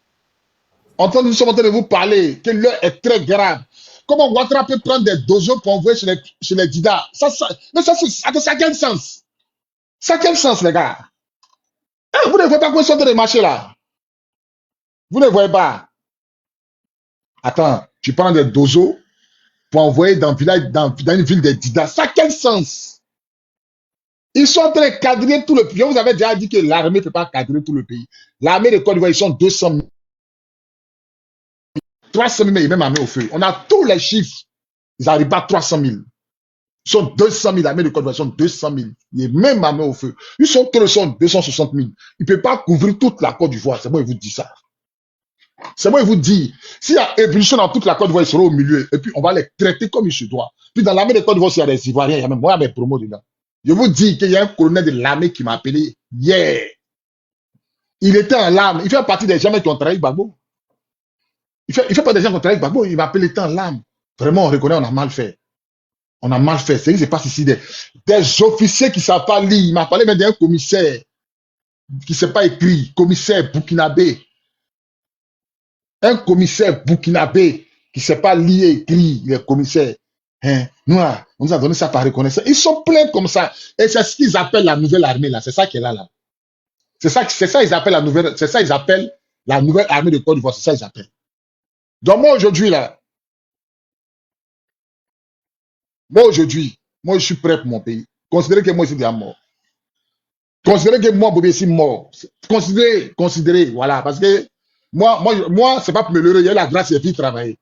Nous sommes en train de vous parler que l'heure est très grave. Comment Ouattara peut prendre des dozos pour envoyer chez les Dida? Mais ça a quel sens? Ça a quel sens, les gars? Hein, vous ne voyez pas quoi ils sont en train de marcher là? Vous ne voyez pas? Attends, tu prends des dozos pour envoyer dans une ville des Dida. Ça a quel sens? Ils sont en train de cadrer tout le pays. Je vous avais déjà dit que l'armée ne peut pas cadrer tout le pays. L'armée de Côte d'Ivoire, ils sont 200 000. 300 000, ils même armés au feu. On a tous les chiffres. Ils n'arrivent pas à 300 000. Ils sont 200 000, l'armée de Côte d'Ivoire, ils sont 200 000. Ils sont même armés au feu. Ils sont 260 000. Ils ne peuvent pas couvrir toute la Côte d'Ivoire. C'est moi qui vous dis ça. C'est moi qui vous dis. S'il y a ébullition dans toute la Côte d'Ivoire, ils seront au milieu. Et puis, on va les traiter comme il se doit. Puis, dans l'armée de Côte d'Ivoire, s'il y a des Ivoiriens, il y a même moi, mes promos dedans. Je vous dis qu'il y a un colonel de l'armée qui m'a appelé hier. Il était en larmes. Il fait partie des gens qui ont trahi Gbagbo. Il fait pas des gens qui ont trahi Gbagbo. Il m'a appelé, il était en larmes. Vraiment, on reconnaît, on a mal fait. On a mal fait. C'est ce qui se passe ici. Des officiers qui ne savent pas lire. Il m'a parlé même d'un commissaire qui ne sait pas écrire. Commissaire burkinabé. Un commissaire burkinabé qui ne sait pas lire et écrire. Il est commissaire. Hein? Nous, on nous a donné ça par reconnaissance. Ils sont pleins comme ça. Et c'est ce qu'ils appellent la nouvelle armée là. C'est ça qui est là. C'est ça ils appellent la nouvelle. C'est ça ils appellent la nouvelle armée de Côte d'Ivoire. C'est ça ils appellent. Donc moi aujourd'hui là, moi je suis prêt pour mon pays. Considérez que moi je suis déjà mort. Considérez que moi Bobé suis mort. Considérez, voilà, parce que moi c'est pas pour me leurrer. Il y a la grâce, il y a travailler.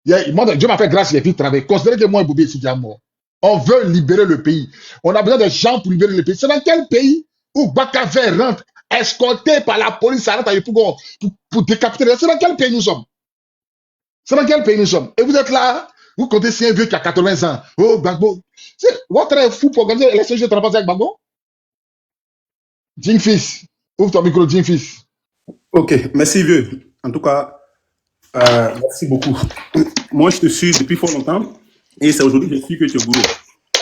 Dieu m'a fait grâce, il y a travailler. Considérez que moi Bobé suis déjà mort. On veut libérer le pays. On a besoin de gens pour libérer le pays. C'est dans quel pays où Bakavé rentre escorté par la police pour décapiter? C'est dans quel pays nous sommes? C'est dans quel pays nous sommes? Et vous êtes là, vous comptez si un vieux qui a 80 ans. Oh, Gbagbo. Votre est fou pour organiser l'élection de transparency avec Gbagbo? Jim Fils, ouvre ton micro, Jim Fils. Ok, merci vieux. En tout cas, merci beaucoup. Moi, je te suis depuis fort longtemps et c'est aujourd'hui que je suis que tu es gourou.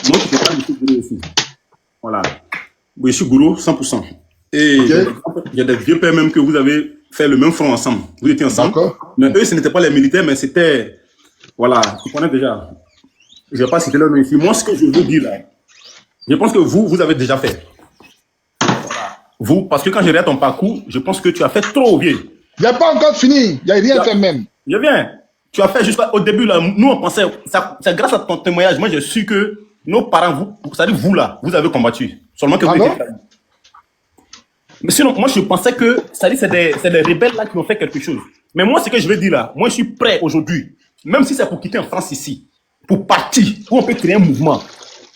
Moi, je ne sais pas, je suis gourou aussi. Voilà. Oui, je suis gourou 100%. Et okay. Il y a des vieux pères même que vous avez fait le même front ensemble. Vous étiez ensemble. Mais eux, ce n'étaient pas les militaires, mais c'était... Voilà, tu connais déjà. Je ne vais pas citer leur nom ici. Moi, ce que je veux dire là, je pense que vous avez déjà fait. Voilà. Vous, parce que quand je regarde ton parcours, je pense que tu as fait trop vieux. Il n'y a pas encore fini. Il n'y a rien fait même. Je viens. Tu as fait juste au début, là, nous on pensait, c'est grâce à ton témoignage, moi j'ai su que nos parents, c'est-à-dire vous là, vous avez combattu. Seulement que vous Pardon? étiez. Mais sinon, moi je pensais que, c'est-à-dire c'est des rebelles là qui ont fait quelque chose. Mais moi, ce que je veux dire là, moi je suis prêt aujourd'hui, même si c'est pour quitter en France ici, pour partir, où on peut créer un mouvement.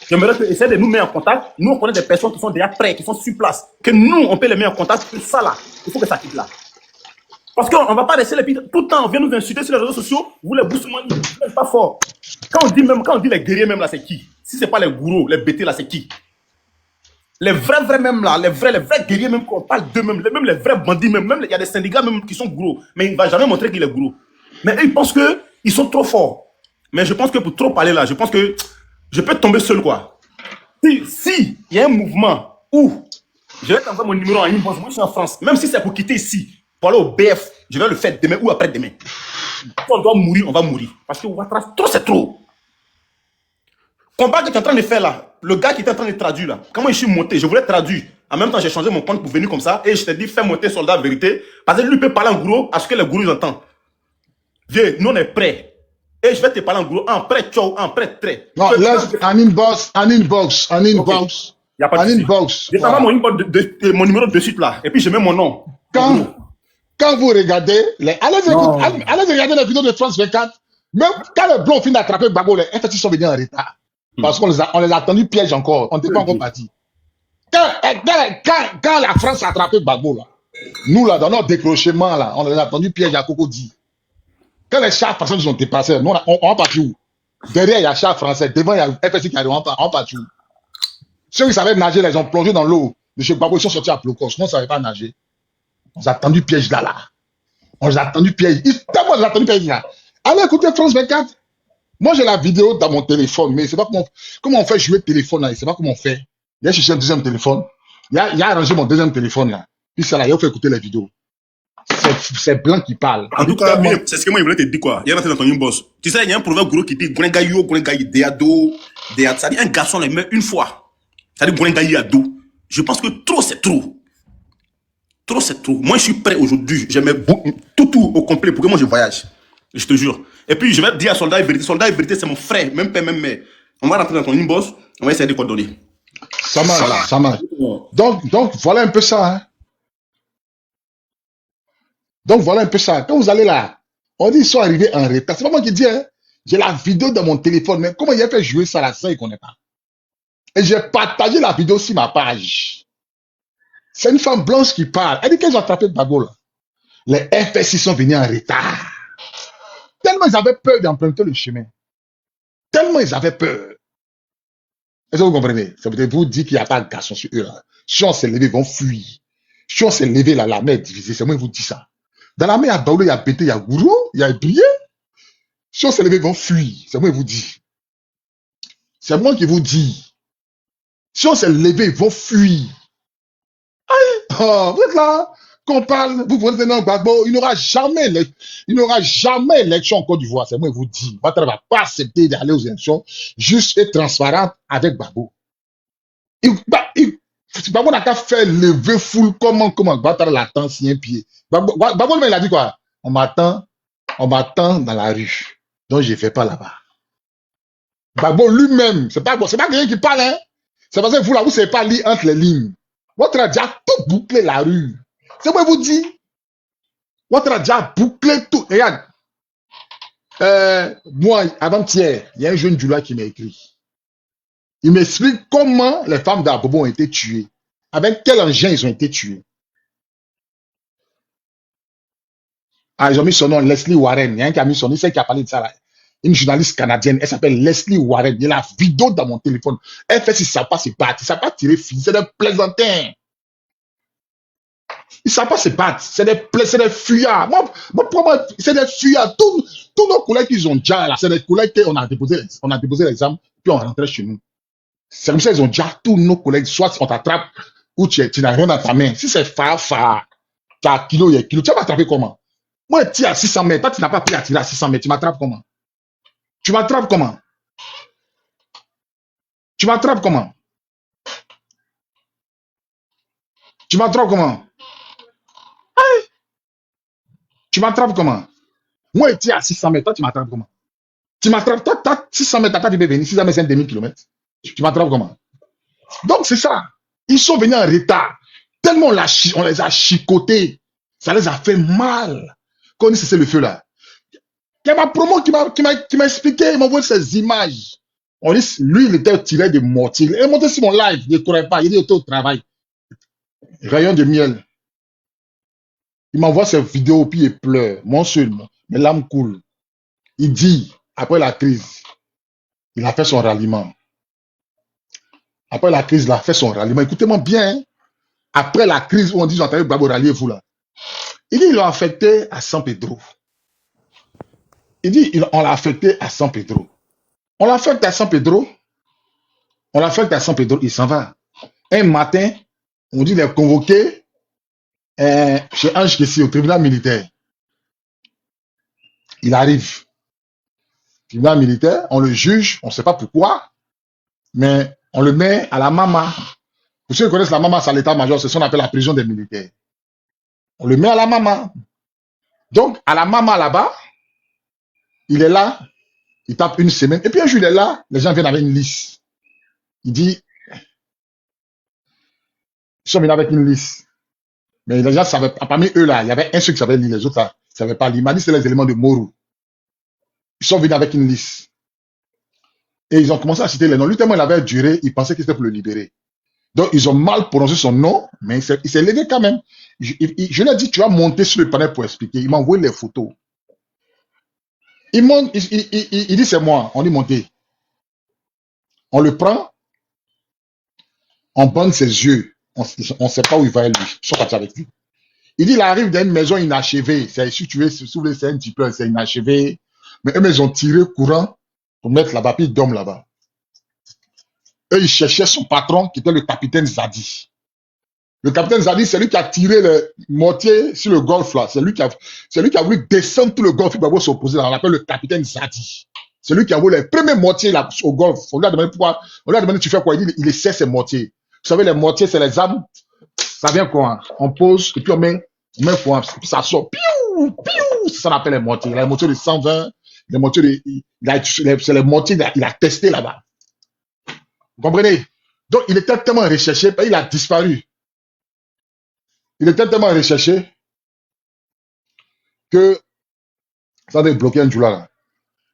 J'aimerais essayer de nous mettre en contact. Nous, on connaît des personnes qui sont déjà prêtes, qui sont sur place. Que nous, on peut les mettre en contact. Que ça là, il faut que ça quitte là. Parce qu'on ne va pas laisser les pays. Tout le temps, on vient nous insulter sur les réseaux sociaux. Vous les boussements, c'est pas fort. Quand on dit les guerriers même là, c'est qui? Si c'est pas les gourous, les bêtés là, c'est qui? Les vrais même là, les vrais guerriers même qu'on parle d'eux même les vrais bandits même il y a des syndicats même qui sont gros. Mais il ne va jamais montrer qu'il est gros. Mais eux, ils pensent qu'ils sont trop forts. Mais je pense que pour trop parler là, je pense que je peux tomber seul quoi. Si il y a un mouvement où je vais t'envoyer mon numéro en inbox, moi je suis en France, même si c'est pour quitter ici, pour aller au BF, je vais le faire demain ou après-demain. Si on doit mourir, on va mourir. Parce que trop, c'est trop. Combat que tu es en train de faire là, le gars qui est en train de traduire là, comment je suis monté, je voulais traduire. En même temps, j'ai changé mon compte pour venir comme ça et je t'ai dit, fais monter soldat vérité. Parce que lui peut parler en gros à ce que les gourous entendent. Viens, nous on est prêts. Et je vais te parler en gros, en prêt, ciao, en prêt, très. Non, laisse un inbox. Okay. Y a pas de inbox. Je t'envoie mon numéro de suite là, et puis je mets mon nom. Quand vous regardez, allez regarder les vidéos de France 24. Même quand les blancs finissent d'attraper Gbagbo, les FSI sont venus en retard. Parce qu'on les a tendus piège encore. On n'était pas encore partis. Quand la France a attrapé Gbagbo, là, nous, là, dans notre décrochement, là, on les a tendus piège à Cocody. Quand les chars français nous ont dépassés, nous, on va partir où? Derrière, il y a chars français. Devant, il y a FSI qui arrive. On va partir où? Ceux qui savaient nager, là, ils ont plongé dans l'eau. De chez Gbagbo, ils sont sortis à Plocos. Nous, on ne savait pas nager. On les a tendus piège là. On les a tendus piège. Tellement on les a tendus piège là. Allez écouter France 24. Moi, j'ai la vidéo dans mon téléphone, mais c'est pas comment on fait jouer le téléphone là. C'est pas comment on fait. Il a cherché un deuxième téléphone. Il a arrangé mon deuxième téléphone là. Puis ça là, il a fait écouter les vidéos. C'est blanc qui parle. En tout cas, c'est ce que moi, je voulais te dire quoi. Il y a rentré dans ton inbox. Tu sais, il y a un proverbe gros qui dit Gwengayo, Gwengayi, Deado, Deado. Ça dit un garçon les met une fois. Ça dit Gwengayi Ado. Je pense que trop, c'est trop. Trop, c'est trop. Moi, je suis prêt aujourd'hui. Je mets tout au complet pour que moi, je voyage. Je te jure. Et puis, je vais te dire à Soldat et Vérité. Soldat et Vérité, c'est mon frère. Même père, même mère. On va rentrer dans ton inbox. On va essayer de coordonner. Ça marche, voilà. Ça marche. Donc, voilà un peu ça. Hein. Donc, voilà un peu ça. Quand vous allez là, on dit qu'ils sont arrivés en retard. C'est pas moi qui dis, hein. J'ai la vidéo dans mon téléphone. Mais comment il a fait jouer ça là, ça, il ne connaît pas. Et j'ai partagé la vidéo sur ma page. C'est une femme blanche qui parle. Elle dit qu'elles ont attrapé Gbagbo là. Les FSI sont venus en retard. Tellement ils avaient peur d'emprunter le chemin. Tellement ils avaient peur. Est-ce que vous comprenez? Ça veut dire vous dire qu'il n'y a pas de garçon sur eux là. Si on s'est levé, ils vont fuir. Si on s'est levé là, la mer est divisée. C'est moi qui vous dis ça. Dans la mer, il y a Baoulé, il y a Bété, il y a Gourou, il y a Ebrié. Si on s'est levé, ils vont fuir. C'est moi qui vous dis. C'est moi qui vous dis. Si on s'est levé, ils vont fuir. Oh, vous êtes là, qu'on parle, vous prenez un Gbagbo, il n'aura jamais élection en Côte d'Ivoire, c'est moi qui vous dis. Ouattara va pas accepter d'aller aux élections juste et transparente avec Gbagbo. Gbagbo n'a qu'à faire lever foule comment Ouattara l'attend si un pied. Gbagbo, il a dit quoi? On m'attend dans la rue. Donc je ne vais pas là-bas. Gbagbo lui-même, c'est pas quelqu'un qui parle, hein. C'est parce que vous là, vous ne savez pas lire entre les lignes. Votre a déjà tout bouclé la rue. C'est moi qui vous dis. Votre a déjà bouclé tout. Regarde. Moi, avant-hier, il y a un jeune Djoula qui m'a écrit. Il m'explique comment les femmes d'Abobo ont été tuées. Avec quel engin ils ont été tués. Ah, ils ont mis son nom, Leslie Warren. Il y a un qui a mis son nom, c'est qui a parlé de ça là. Une journaliste canadienne, elle s'appelle Leslie Warren. Il y a la vidéo dans mon téléphone. Elle fait si ça passe, c'est pas. Ça pas tirer fille, c'est des plaisantins. Ils ne savent pas se battre. C'est des fuyards. Moi, c'est des fuyards. Tous nos collègues qu'ils ont déjà là, c'est des collègues qu'on a déposé l'examen, puis on rentrait chez nous. C'est comme ça qu'ils ont déjà tous nos collègues. Soit on t'attrape ou tu n'as rien dans ta main. Si c'est phare, tu as kilo, il y a kilo. Tu vas m'attraper comment? Moi, tu es à 600 mètres. Toi, tu n'as pas pu attirer à 600 mètres. Tu m'attrapes comment? Tu m'attrapes comment? Tu m'attrapes comment? Tu m'attrapes comment? Tu m'attrapes comment? Moi, j'étais à 600 mètres. Toi, tu m'attrapes comment? Tu m'attrapes, toi, 600 mètres, toi, tu peux venir. 600 mètres, c'est un demi-kilomètre. Tu m'attrapes comment? Donc, c'est ça. Ils sont venus en retard. Tellement on les a chicotés. Ça les a fait mal. Quand on dit c'est le feu là. Il y a ma promo qui m'a expliqué, il m'a envoyé ces images. On dit, lui, il était tiré de mortier. Il est monté sur mon live, il ne courait pas, il était au travail. Rayon de miel. Il m'envoie ses vidéos, puis il pleure. Mon seul, mes larmes coulent. Il dit, après la crise, il a fait son ralliement. Après la crise, il a fait son ralliement. Écoutez-moi bien. Hein. Après la crise où on dit, j'entendais Babo rallier vous là. Il dit, ils l'ont affecté à San Pedro. Il dit, on l'a affecté à San Pedro. On l'affecte à San Pedro. On l'affecte à San Pedro, il s'en va. Un matin, on dit, il est convoqué chez Ange Kessi au tribunal militaire. Il arrive. Tribunal militaire, on le juge, on ne sait pas pourquoi, mais on le met à la Mama. Pour ceux qui connaissent la Mama, c'est l'état-major, c'est ce qu'on appelle la prison des militaires. On le met à la Mama. Donc, à la Mama là-bas, il est là, il tape une semaine, et puis un jour, il est là, les gens viennent avec une liste. Il dit, ils sont venus avec une liste. Mais les gens savaient, parmi eux là, il y avait un seul qui savait lire, les autres là, ne savaient pas lire. Il m'a dit, c'est les éléments de Moru. Ils sont venus avec une liste. Et ils ont commencé à citer les noms. Lui, tellement il avait duré, il pensait qu'il était pour le libérer. Donc, ils ont mal prononcé son nom, mais il s'est levé quand même. Je lui ai dit, tu vas monter sur le panel pour expliquer. Il m'a envoyé les photos. Il monte, il dit, c'est moi. On dit, montez. On le prend, on bande ses yeux. On ne sait pas où il va, lui. Ils sont partis avec lui. Il dit, il arrive dans une maison inachevée. Si tu veux, c'est un petit peu, c'est inachevé. Mais eux, ils ont tiré courant pour mettre là-bas, puis ils dorment là-bas. Eux, ils cherchaient son patron, qui était le capitaine Zadi. Le capitaine Zadi, c'est lui qui a tiré le mortier sur le golfe, là. C'est lui qui a voulu descendre tout le golfe, il va s'opposer, là. On l'appelle le capitaine Zadi. C'est lui qui a envoyé les premiers mortiers, là, au golfe. On lui a demandé pourquoi. On lui a demandé, tu fais quoi? Il dit, il essaie ses mortiers. Vous savez, les mortiers, c'est les armes. Ça vient quoi? On pose, et puis on met quoi? Et puis ça sort. Piou! Piou! C'est ça qu'on appelle les mortiers. Les mortiers de 120, les mortiers c'est les mortiers, il a testé là-bas. Vous comprenez? Donc, il était tellement recherché, il a disparu. Il était tellement recherché que ça avait bloqué un jour là.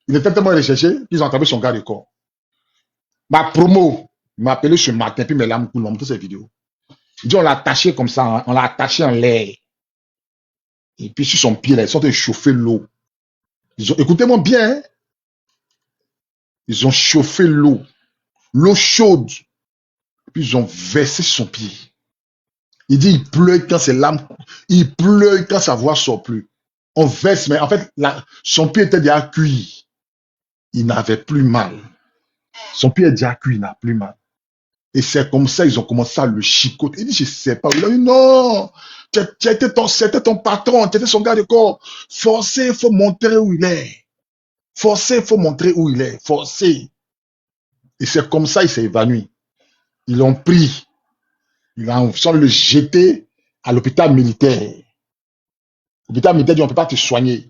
Il était tellement recherché qu'ils ont attrapé son gars de corps. Ma promo m'a appelé ce matin, puis mes larmes coulent, on montre ces vidéos. Il dit, on l'a attaché comme ça, on l'a attaché en l'air. Et puis sur son pied, là, ils sont en train de chauffer l'eau. Écoutez-moi bien, hein? Ils ont chauffé l'eau chaude, puis ils ont versé son pied. Il dit, il pleure quand ses larmes, il pleure quand sa voix sort plus. On verse, mais en fait, son pied était déjà cuit. Il n'avait plus mal. Son pied est déjà cuit, il n'a plus mal. Et c'est comme ça, ils ont commencé à le chicoter. Il dit, je sais pas. Il a dit, non, c'était ton patron, tu étais son gars de corps. Forcé, il faut montrer où il est. Forcé, il faut montrer où il est. Forcé. Et c'est comme ça, il s'est évanoui. Ils l'ont pris. Ils ont le jeté à l'hôpital militaire. L'hôpital militaire dit, on ne peut pas te soigner.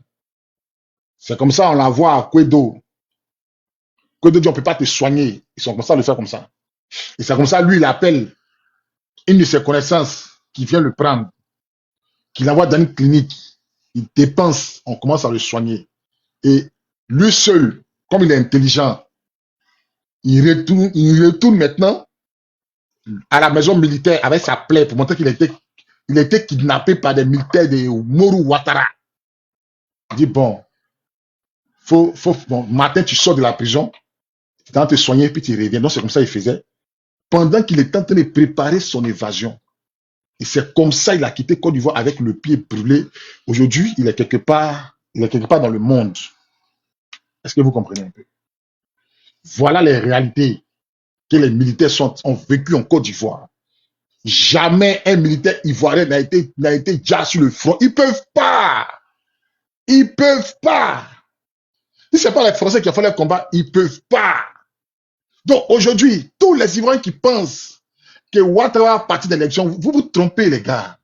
C'est comme ça, on l'envoie à Kwedo. Kwedo dit, on ne peut pas te soigner. Ils sont comme ça à le faire comme ça. Et c'est comme ça, lui, il appelle une de ses connaissances qui vient le prendre, qui l'envoie dans une clinique. Il dépense, on commence à le soigner. Et lui seul, comme il est intelligent, il retourne maintenant à la maison militaire avec sa plaie pour montrer qu'il était kidnappé par des militaires de Moru Ouattara. Il dit, bon, bon, matin, tu sors de la prison, tu vas te soigner, puis tu reviens. Donc, c'est comme ça qu'il faisait. Pendant qu'il est en train de préparer son évasion. Et c'est comme ça qu'il a quitté Côte d'Ivoire avec le pied brûlé. Aujourd'hui, il est quelque part dans le monde. Est-ce que vous comprenez un peu? Voilà les réalités que les militaires ont vécues en Côte d'Ivoire. Jamais un militaire ivoirien n'a été déjà sur le front. Ils peuvent pas. Ils peuvent pas. Si ce n'est pas les Français qui ont fait le combat, ils peuvent pas. Donc aujourd'hui, tous les Ivoiriens qui pensent que Ouattara va partir d'élection, vous vous trompez, les gars.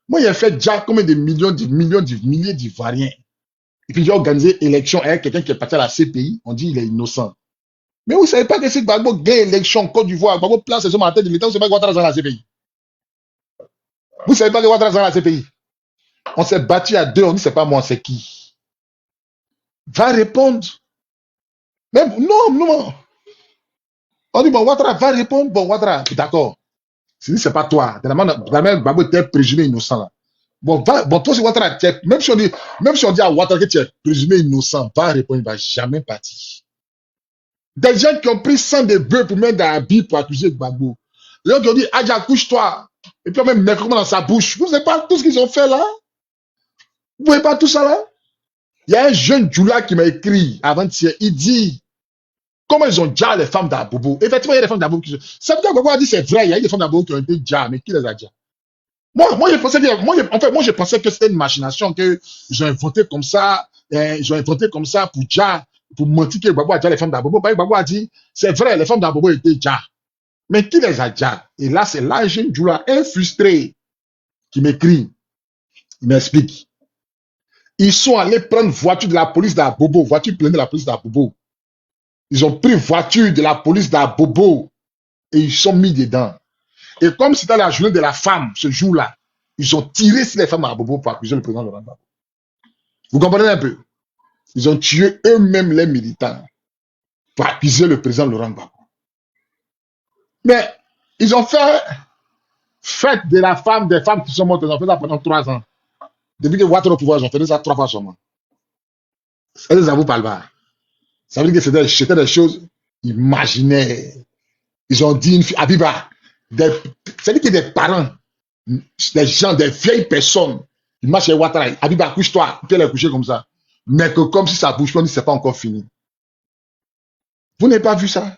Moi, j'ai fait déjà combien de milliers d'Ivoiriens. Et puis j'ai organisé élection avec quelqu'un qui est parti à la CPI, on dit il est innocent. Mais vous ne savez pas que si Gbagbo gagne l'élection en Côte d'Ivoire, Gbagbo place ses hommes à la tête de l'État, vous ne savez pas que Ouattara est dans la CPI. Vous ne savez pas que Ouattara est dans la CPI. On s'est battu à deux, on dit c'est pas moi, c'est qui? Va répondre. Même, non. On dit bon, Ouattara va répondre, bon, Ouattara, d'accord. C'est pas toi. Gbagbo était présumé innocent là. Bon, toi aussi, Ouattara, même si on dit à Ouattara que tu es présumé innocent, va répondre, il ne va jamais partir. Des gens qui ont pris sang de bœuf pour mettre dans la Bible pour accuser Gbagbo. Les autres ont dit, Adja, couche-toi. Et puis on met le micro dans sa bouche. Vous ne savez pas tout ce qu'ils ont fait là? Vous ne voyez pas tout ça là? Il y a un jeune Djoula qui m'a écrit avant-hier. Il dit, comment ils ont déjà les femmes d'Abobo. Effectivement, il y a des femmes d'Abobo qui sont. Ça veut dire que Gbagbo a dit, c'est vrai, il y a eu des femmes d'Abobo qui ont été déjà, mais qui les a déjà? Moi, je pensais que c'était une machination, qu'ils ont inventé comme ça, pour déjà, pour mentir que Gbagbo a déjà les femmes d'Abobo. Gbagbo a dit, c'est vrai, les femmes d'Abobo étaient déjà. Mais qui les a déjà? Et là, c'est là, jeune Djoula, un frustré, qui m'écrit, il m'explique. Ils sont allés prendre voiture de la police d'Abobo, voiture pleine de la police d'Abobo. Ils ont pris voiture de la police d'Abobo et ils sont mis dedans. Et comme c'était la journée de la femme, ce jour-là, ils ont tiré sur les femmes à Bobo pour accuser le président Laurent Gbagbo. Vous comprenez un peu? Ils ont tué eux-mêmes les militants pour accuser le président Laurent Gbagbo. Mais ils ont fait fête de la femme, des femmes qui sont mortes, ils ont fait ça pendant 3 ans. Depuis que Ouattara au pouvoir, ils ont fait ça 3 fois seulement. Ça ne vous parle pas. Ça veut dire que c'était des choses imaginaires. Ils ont dit une fille, Abiba, c'est-à-dire que des parents, des gens, des vieilles personnes, ils marchent chez Ouattara, Abiba, couche-toi, puis elle est couchée comme ça. Mais que comme si ça bouge pas, on dit c'est pas encore fini. Vous n'avez pas vu ça?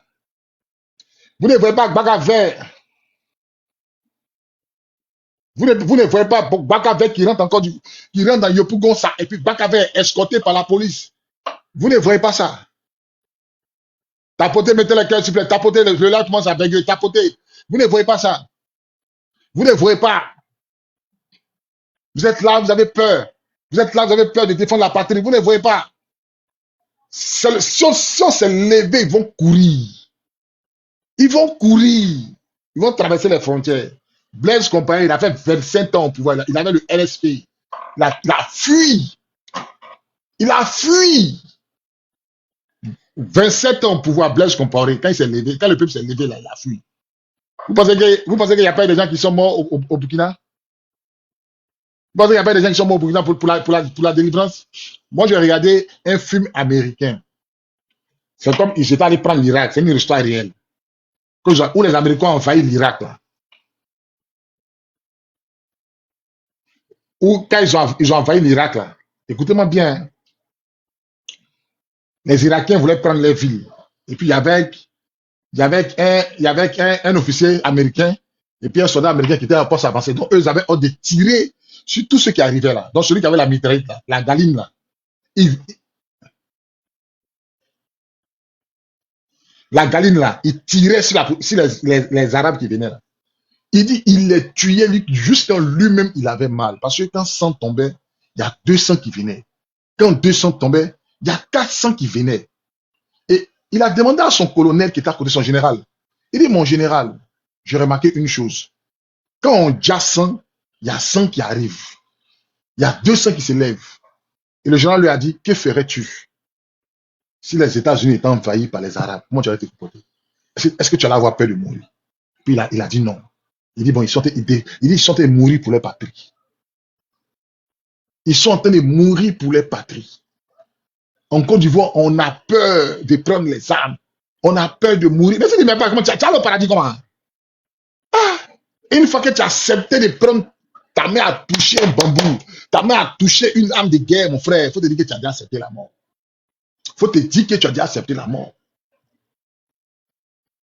Vous ne voyez pas Gbagbo. Vous ne voyez pas Gbagbo qui rentre encore qui rentre dans Yopougonsa et puis Gbagbo est escorté par la police. Vous ne voyez pas ça? Tapotez, mettez le cœur, s'il vous plaît. Tapotez, le là commence à béguer. Tapotez. Vous ne voyez pas ça? Vous ne voyez pas? Vous êtes là, vous avez peur. Vous êtes là, vous avez peur de défendre la patrie. Vous ne voyez pas? Si on s'est levé, ils vont courir. Ils vont courir. Ils vont traverser les frontières. Blaise Compaoré, il a fait 25 ans au pouvoir. Il avait le LSP. Il a fui. Il a fui. 27 ans au pouvoir, Blaise Compaoré. Quand il s'est levé, quand le peuple s'est levé, là, il a fui. Vous pensez qu'il n'y a pas des gens qui sont morts au Burkina? Vous pensez qu'il n'y a pas des gens qui sont morts au Burkina pour la délivrance? Moi, j'ai regardé un film américain. C'est comme ils étaient allés prendre l'Irak. C'est une histoire réelle. Où les Américains ont envahi l'Irak. Ou quand ils ont envahi l'Irak, là. Écoutez-moi bien. Hein. Les Irakiens voulaient prendre les villes. Et puis, il y avait un officier américain et puis un soldat américain qui était en poste avancé. Donc, eux avaient ordre de tirer sur tous ceux qui arrivaient là. Donc, celui qui avait la mitraillette, là, la galine, là. La galine, là, il tirait sur les Arabes qui venaient là. Il dit, il les tuait, lui, juste quand lui-même, il avait mal. Parce que quand 100 tombait, il y a 200 qui venaient. Quand 200 tombaient, il y a 400 qui venaient. Et il a demandé à son colonel qui était à côté de son général. Il dit, mon général, j'ai remarqué une chose. Quand on dit 100, il y a 100 qui arrivent. Il y a 200 qui se lèvent. Et le général lui a dit, que ferais-tu si les États-Unis étaient envahis par les Arabes? Comment tu allais te comporter? Est-ce que tu allais avoir peur de mourir? Puis il a dit non. Il dit, bon, ils sont en train de mourir pour leur patrie. Ils sont en train de mourir pour leur patrie. En Côte d'Ivoire, on a peur de prendre les armes. On a peur de mourir. Mais c'est même pas comment tu as le paradis comment? Ah, une fois que tu as accepté de prendre ta main à toucher un bambou, ta main à toucher une arme de guerre, mon frère, il faut te dire que tu as déjà accepté la mort. Il faut te dire que tu as déjà accepté la mort.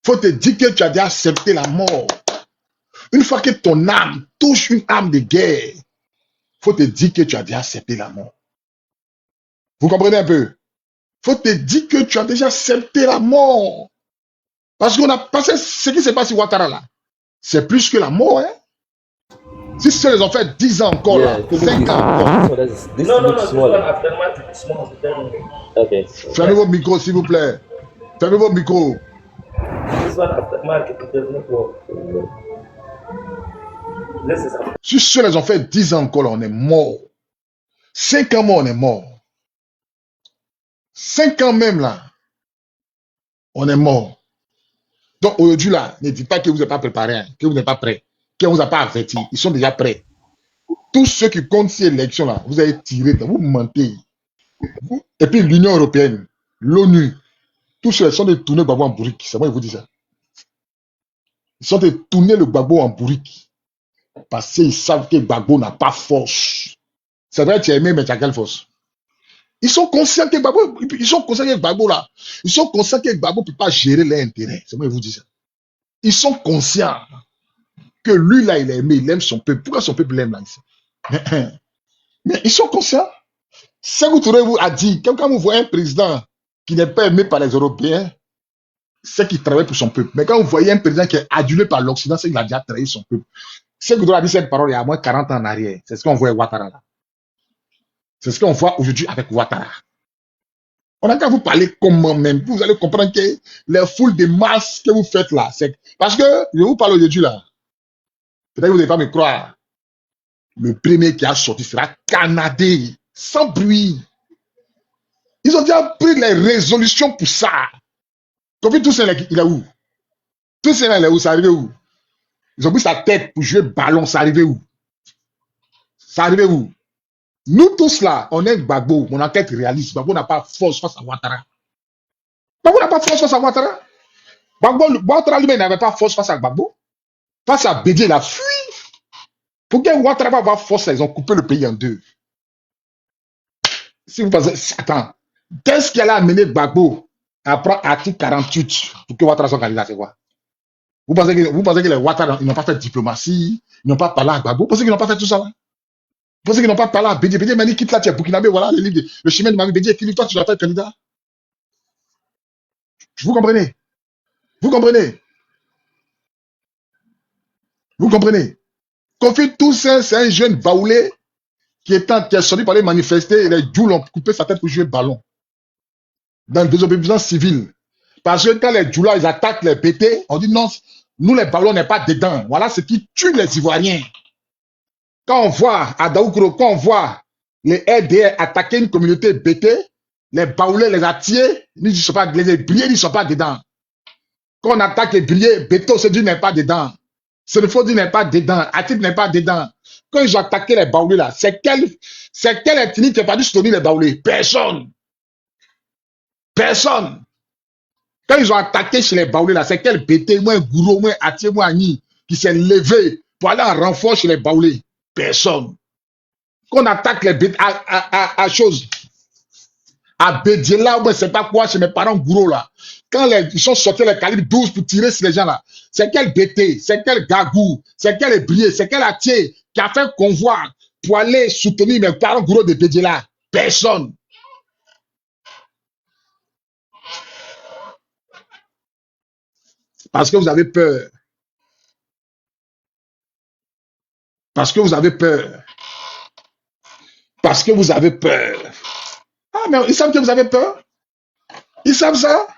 Il faut te dire que tu as déjà accepté la mort. Une fois que ton âme touche une arme de guerre, il faut te dire que tu as déjà accepté la mort. Vous comprenez un peu? Il faut te dire que tu as déjà accepté la mort. Parce qu'on a passé ce qui s'est passé à Ouattara là. C'est plus que la mort, hein? Si ceux ont fait 10 ans encore là, 5 ans encore. So this No, looks this smaller. one aftermath is small. Okay. Fermez vos micros, s'il vous plaît. Fermez vos micros. This one aftermarket it does not work. This is after. Si ceux ont fait 10 ans encore là, on est mort. 5 ans, on est mort. 5 ans même là, on est mort. Donc aujourd'hui là, ne dites pas que vous n'êtes pas préparé, hein, que vous n'êtes pas prêt, que vous n'avez pas averti. Ils sont déjà prêts. Tous ceux qui comptent ces élections là, vous avez tiré, vous mentez. Et puis l'Union européenne, l'ONU, tous ceux sont de tourner le Gbagbo en bourrique. C'est moi qui vous dis ça. Ils sont de tourner le Gbagbo en bourrique. Parce qu'ils savent que Gbagbo n'a pas force. C'est vrai, tu as aimé, mais tu as quelle force? Ils sont conscients que Gbagbo, ils sont conscients que Gbagbo là, ils sont conscients que Gbagbo ne peut pas gérer leurs intérêts. C'est moi qui vous dis ça. Ils sont conscients que lui là, il est aimé, il aime son peuple. Pourquoi son peuple l'aime là ici? Mais ils sont conscients. Sékou Touré vous a dit, quand vous voyez un président qui n'est pas aimé par les Européens, c'est qu'il travaille pour son peuple. Mais quand vous voyez un président qui est adulé par l'Occident, c'est qu'il a déjà trahi son peuple. Sékou Touré a dit cette parole il y a moins de 40 ans en arrière. C'est ce qu'on voit avec Ouattara là. C'est ce qu'on voit aujourd'hui avec Ouattara. On n'a qu'à vous parler comment même. Vous allez comprendre que les foules de masse que vous faites là, c'est parce que je vous parle aujourd'hui là. Peut-être que vous n'allez pas me croire. Le premier qui a sorti sera Canadé, sans bruit. Ils ont déjà pris les résolutions pour ça. Depuis tout ça, il est où? Tout ça, il est où? Ça arrive où? Ils ont pris sa tête pour jouer ballon. Ça arrive où? Ça arrive où? Nous tous là, on est Gbagbo. Mon enquête réaliste. Gbagbo n'a pas force face à Ouattara. Gbagbo n'a pas force face à Ouattara. Ouattara lui-même n'avait pas force face à Gbagbo. Face à Bédié, il a fui. Pour que Ouattara va avoir force, ils ont coupé le pays en deux. Si vous pensez, attends, qu'est-ce qui allait amener Gbagbo à prendre article 48 pour que Ouattara soit candidat, c'est quoi? Vous pensez que les Ouattara, ils n'ont pas fait de diplomatie, ils n'ont pas parlé à Gbagbo? Vous pensez qu'ils n'ont pas fait tout ça là? Vous pensez qu'ils n'ont pas parlé à Bédié? Bédié m'a dit, quitte là, tu es Burkinabé, voilà le chemin de ma vie. Bédié, écrit, toi, tu dois faire candidat. Vous comprenez? Vous comprenez? Vous comprenez? Kofi Toussaint, c'est un jeune baoulé qui est sorti pour aller manifester, et les Djouls ont coupé sa tête pour jouer ballon. Dans le désobéissance civile. Parce que quand les Djoulas, ils attaquent les BT, on dit non, nous les ballons n'est pas dedans. Voilà ce qui tue les Ivoiriens. Quand on voit à Daoukro, quand on voit les RDR attaquer une communauté BT, les baoulés, les attiers, ils ne sont pas, les brillés, ils ne sont pas dedans. Quand on attaque les brillés, Beto se dit n'est pas dedans. Sénéfodi n'est pas dedans. Atit n'est pas dedans. Quand ils ont attaqué les baoulés là, c'est quelle ethnie qui n'est pas dû soutenir les baoulés? Personne. Personne. Quand ils ont attaqué chez les baoulés là, c'est quel BT, moins Gouro, moins Atié, moins Agni, qui s'est levé pour aller en renfort chez les baoulés? Personne. Quand on attaque les BT à chose, à Bédiela, ou c'est pas quoi, chez mes parents Gouro là, quand ils sont sortis les calibres 12 pour tirer sur les gens là, c'est quel BT, c'est quel Gagou, c'est quel Ébrié, c'est quel Atié qui a fait un convoi pour aller soutenir mes parents Gouro de Bédiela? Personne. Parce que vous avez peur. Parce que vous avez peur. Parce que vous avez peur. Ah, mais ils savent que vous avez peur. Ils savent ça.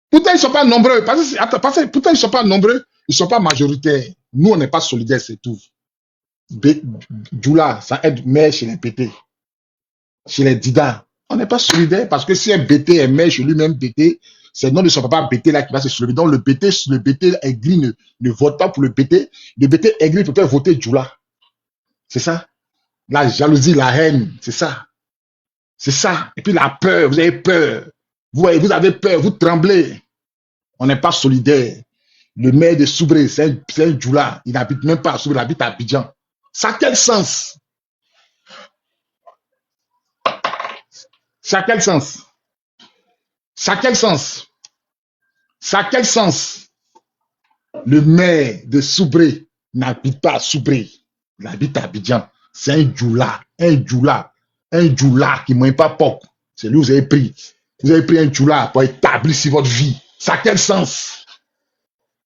Pourtant, ils ne sont pas nombreux. Pourtant, ils ne sont pas nombreux. Ils ne sont pas majoritaires. Nous, on n'est pas solidaires, c'est tout. Djoula, ça aide maire chez les BT. Chez les Dida. On n'est pas solidaires parce que si un BT est maire chez lui-même BT, c'est le nom de son papa BT là qui va se soulever. Donc le BT aigri ne vote pas pour le BT. Le BT aigri peut pas voter Djoula. C'est ça. La jalousie, la haine, c'est ça. C'est ça. Et puis la peur, vous avez peur. Vous avez peur, vous tremblez. On n'est pas solidaire. Le maire de Soubré, c'est un Djoula. Il n'habite même pas à Soubré, il habite à Abidjan. Ça a quel sens? Ça a quel sens? Ça a quel sens? Ça a quel sens? Le maire de Soubré n'habite pas à Soubré. Il habite à Abidjan. C'est un Djoula. Un Djoula qui ne mange pas porc. C'est lui que vous avez pris. Vous avez pris un Djoula pour établir sur votre vie. Ça a quel sens?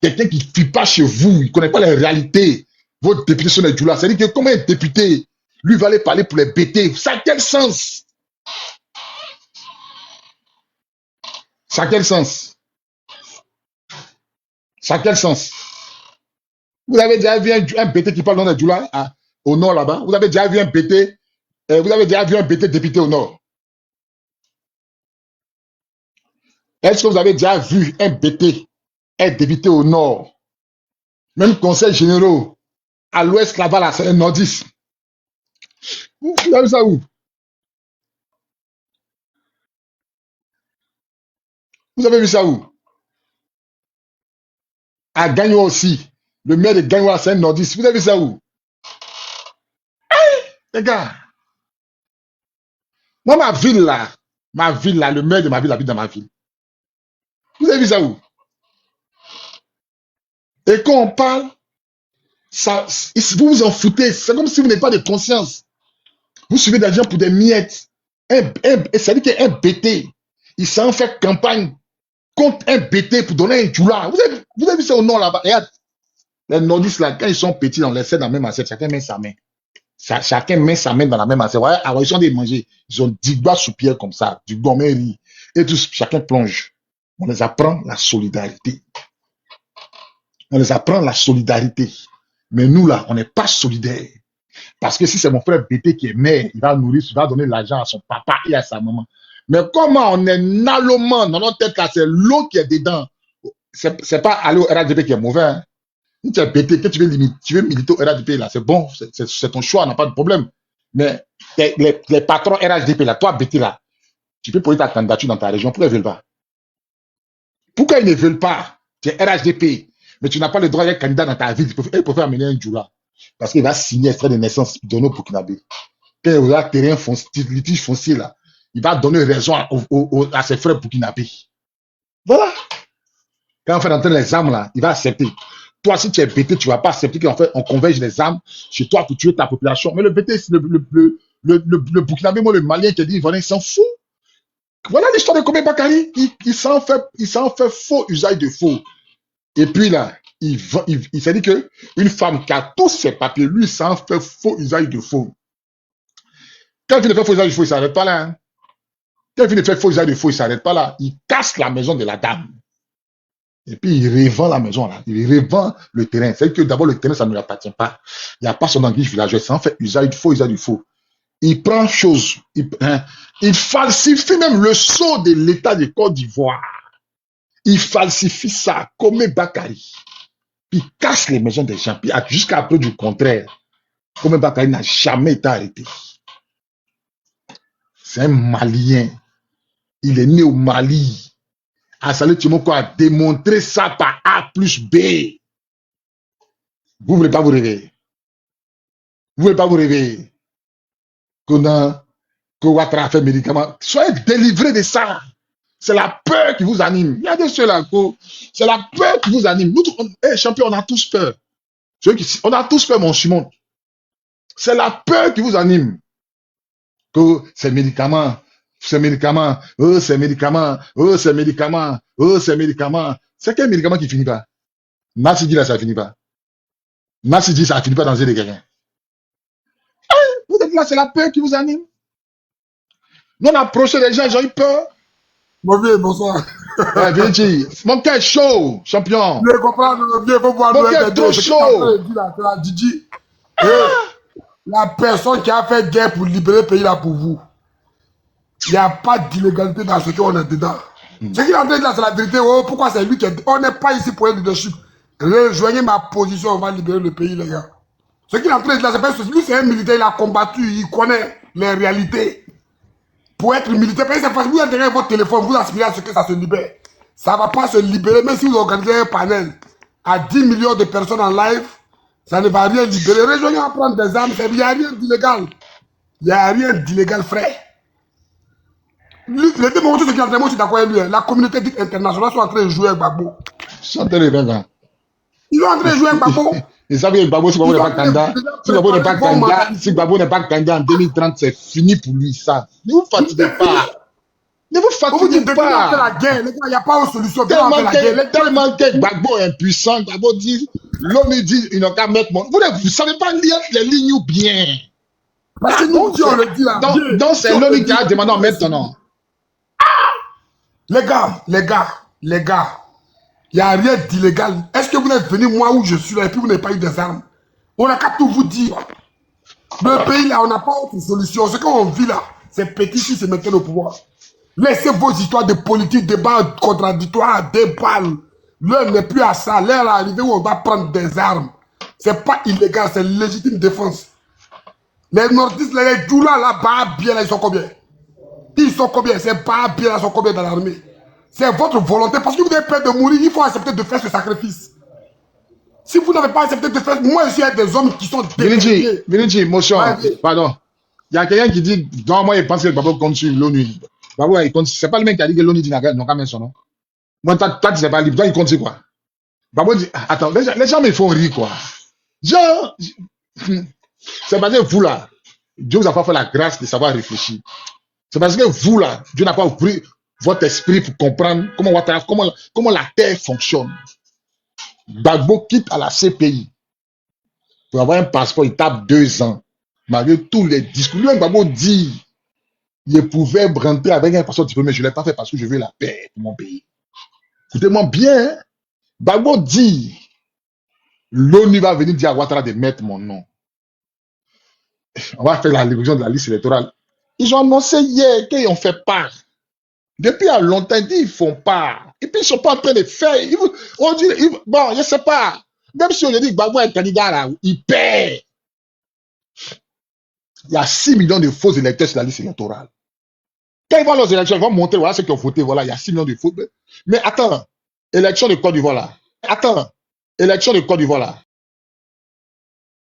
Quelqu'un qui ne vit pas chez vous, il ne connaît pas les réalités. Vos députés sont des djoulas. C'est-à-dire que comment un député, lui, va aller parler pour les bêter? Ça a quel sens? Ça a quel sens? Ça a quel sens? Vous avez déjà vu un bêté qui parle dans des djoulas au nord là-bas? Vous avez déjà vu un bêté? Vous avez déjà vu un bêté député au nord? Est-ce que vous avez déjà vu un bêté être député au nord? Même conseil généraux à l'ouest là-bas, là, c'est un nordiste. Vous avez vu ça où? Vous avez vu ça où? À Gagnoa aussi. Le maire de Gagnoa, c'est un nordiste. Vous avez vu ça où? Les gars, moi, ma ville là, le maire de ma ville habite dans ma ville. Vous avez vu ça où? Et quand on parle, ça, vous vous en foutez. C'est comme si vous n'avez pas de conscience. Vous suivez des gens pour des miettes. C'est-à-dire qu'un BT, il s'en fait campagne contre un BT pour donner un djoula. Vous avez vu ça au nord là-bas? Regarde, les nordistes là, quand ils sont petits, on les sert dans la même assiette. Chacun met sa main. Chacun met sa main dans la même assiette. Ouais, alors ils sont des manger. Ils ont 10 doigts sous pierre comme ça, du gourmet riz. Et tous, chacun plonge. On les apprend la solidarité. On les apprend la solidarité. Mais nous là, on n'est pas solidaires. Parce que si c'est mon frère BT qui est maire, il va nourrir, il va donner l'argent à son papa et à sa maman. Mais comment on est nallement dans notre tête là, c'est l'eau qui est dedans. C'est pas aller au RADP qui est mauvais. Hein. Si tu es BT, que tu veux militer au RADP là, c'est bon, c'est ton choix, on n'a pas de problème. Mais les patrons RADP là, toi BT là, tu peux poser ta candidature dans ta région. Pourquoi ils ne veulent pas? Pourquoi ils ne veulent pas? Tu es RHDP, mais tu n'as pas le droit d'être candidat dans ta ville. Ils peuvent amener un djoula. Parce qu'il va signer extrait de naissance donné au Burkinabé. Quand il y aura terrain foncier, litige foncier là, il va donner raison à ses frères burkinabés. Voilà. Quand on fait rentrer les armes là, il va accepter. Toi, si tu es BT, tu ne vas pas accepter qu'on converge les armes chez toi pour tuer ta population. Mais le BT, le Burkinabé, moi, le Malien qui dit, voilà, il s'en fout. Voilà l'histoire de Kome Bakari. Il s'en fait faux usage de faux. Et puis là, il s'est dit que une femme qui a tous ses papiers, lui, s'en fait faux usage de faux. Quand il fait faux usage de faux, il ne s'arrête pas là. Hein. Quand il fait faux usage de faux, il ne s'arrête pas là. Il casse la maison de la dame. Et puis il revend la maison là. Il revend le terrain. C'est que d'abord le terrain, ça ne lui appartient pas. Il n'y a pas son anguille villageois. Il s'en fait usage du faux. Il prend chose. Il falsifie même le sceau de l'État de Côte d'Ivoire. Il falsifie ça, comme Bakari. Puis il casse les maisons des gens. Puis jusqu'à preuve du contraire, comme Bakari n'a jamais été arrêté. C'est un Malien. Il est né au Mali. Assalé Timoko a démontré ça par A plus B. Vous ne voulez pas vous réveiller. Vous ne voulez pas vous réveiller. Que Ouattara a fait médicaments. Soyez délivrés de ça. C'est la peur qui vous anime. Il y a des ceux-là, c'est la peur qui vous anime. Nous, champion, on a tous peur. On a tous peur, mon Simon. C'est la peur qui vous anime. Que ces médicaments, c'est quel médicament qui finit pas? Nassi dit là, ça finit pas. Nassi dit ça finit pas dans les quelqu'un. Vous êtes là, c'est la peur qui vous anime. Nous, on a approché les gens, ils ont eu peur. Mon vieux, bonsoir. Mon cœur est chaud, champion. Vous comprendre, mon vieux, faut voir mon cœur est trop chaud. La personne qui a fait guerre pour libérer le pays là pour vous. Il n'y a pas d'illégalité dans ce qu'on est dedans. Ce qu'il est en train de dire, c'est la vérité. Oh, pourquoi c'est lui qui est... On n'est pas ici pour un leadership. Rejoignez ma position, on va libérer le pays, les gars. Ce qu'il est en train de dire, c'est pas lui, c'est un militaire, il a combattu, il connaît les réalités. Pour être militaire, parce que vous êtes derrière votre téléphone, vous aspirez à ce que ça se libère. Ça ne va pas se libérer, même si vous organisez un panel à 10 millions de personnes en live, ça ne va rien libérer. Rejoignez à prendre des armes, il n'y a rien d'illégal. Il n'y a rien d'illégal, frère. Les deux moments, ce qui est en train de d'accord avec lui, la communauté dite internationale sont en train de jouer avec Gbagbo. Ils sont en train de faire. Ils sont en train de jouer avec Gbagbo. Ils savent que Gbagbo, si Gbagbo n'est pas candidat, si Gbagbo n'est pas candidat en 2030, c'est fini pour lui, ça. Ne vous fatiguez pas. Ne vous fatiguez pas. La guerre, les gars, il n'y a pas de solution. Tellement que Gbagbo est impuissant, Gbagbo dit, l'ONU dit, ils n'ont qu'à mettre mon... Vous ne savez pas lire les lignes ou bien. Parce que nous, on le dit là. Donc c'est l'ONU qui a demandé à mettre ton nom. Les gars, il n'y a rien d'illégal. Est-ce que vous êtes venu moi où je suis là et puis vous n'avez pas eu des armes? On n'a qu'à tout vous dire. Le pays là, on n'a pas autre solution. Ce qu'on vit là, c'est petit si c'est maintenant au pouvoir. Laissez vos histoires de politique, débats contradictoires, débats. L'heure n'est plus à ça. L'heure est arrivée où on va prendre des armes. C'est pas illégal, c'est légitime défense. Les nordistes, les djoulas là-bas, bien là, ils sont combien? Ils sont combien? Ces pas bien là, ils sont combien dans l'armée? C'est votre volonté. Parce que vous avez peur de mourir, il faut accepter de faire ce sacrifice. Si vous n'avez pas accepté de faire, moi, je suis des hommes qui sont déterminés. Vinci, motion, pardon. Il y a quelqu'un qui dit, non, moi, il pense que Babo compte sur l'ONU. Babo, c'est pas le mec qui a dit que l'ONU dit non, quand même son nom. Moi, toi, tu sais pas libre. Toi, il compte sur quoi? Babo dit, attends, les gens me font rire, quoi. Genre, c'est parce que vous, là, Dieu vous a pas fait la grâce de savoir réfléchir. C'est parce que vous, là, Dieu n'a pas ouvert votre esprit pour comprendre comment la terre fonctionne. Gbagbo quitte à la CPI pour avoir un passeport, il tape 2 ans. Malgré tous les discours, lui, Gbagbo dit il pouvait rentrer avec un passeport diplômé, mais je ne l'ai pas fait parce que je veux la paix pour mon pays. Écoutez-moi bien, hein? Gbagbo dit l'ONU va venir dire à Ouattara de mettre mon nom. On va faire la révision de la liste électorale. Ils ont annoncé hier qu'ils ont fait part. Depuis longtemps, ils disent qu'ils font part. Et puis, ils ne sont pas en train de faire. On dit, bon, je ne sais pas. Même si on dit que Gbagbo est candidat là, il perd. Il y a 6 millions de faux électeurs sur la liste électorale. Quand ils vont aux élections, ils vont montrer, voilà ceux qui ont voté, voilà, il y a 6 millions de faux. Mais attends, élection de Côte d'Ivoire là. Attends, élection de Côte d'Ivoire là.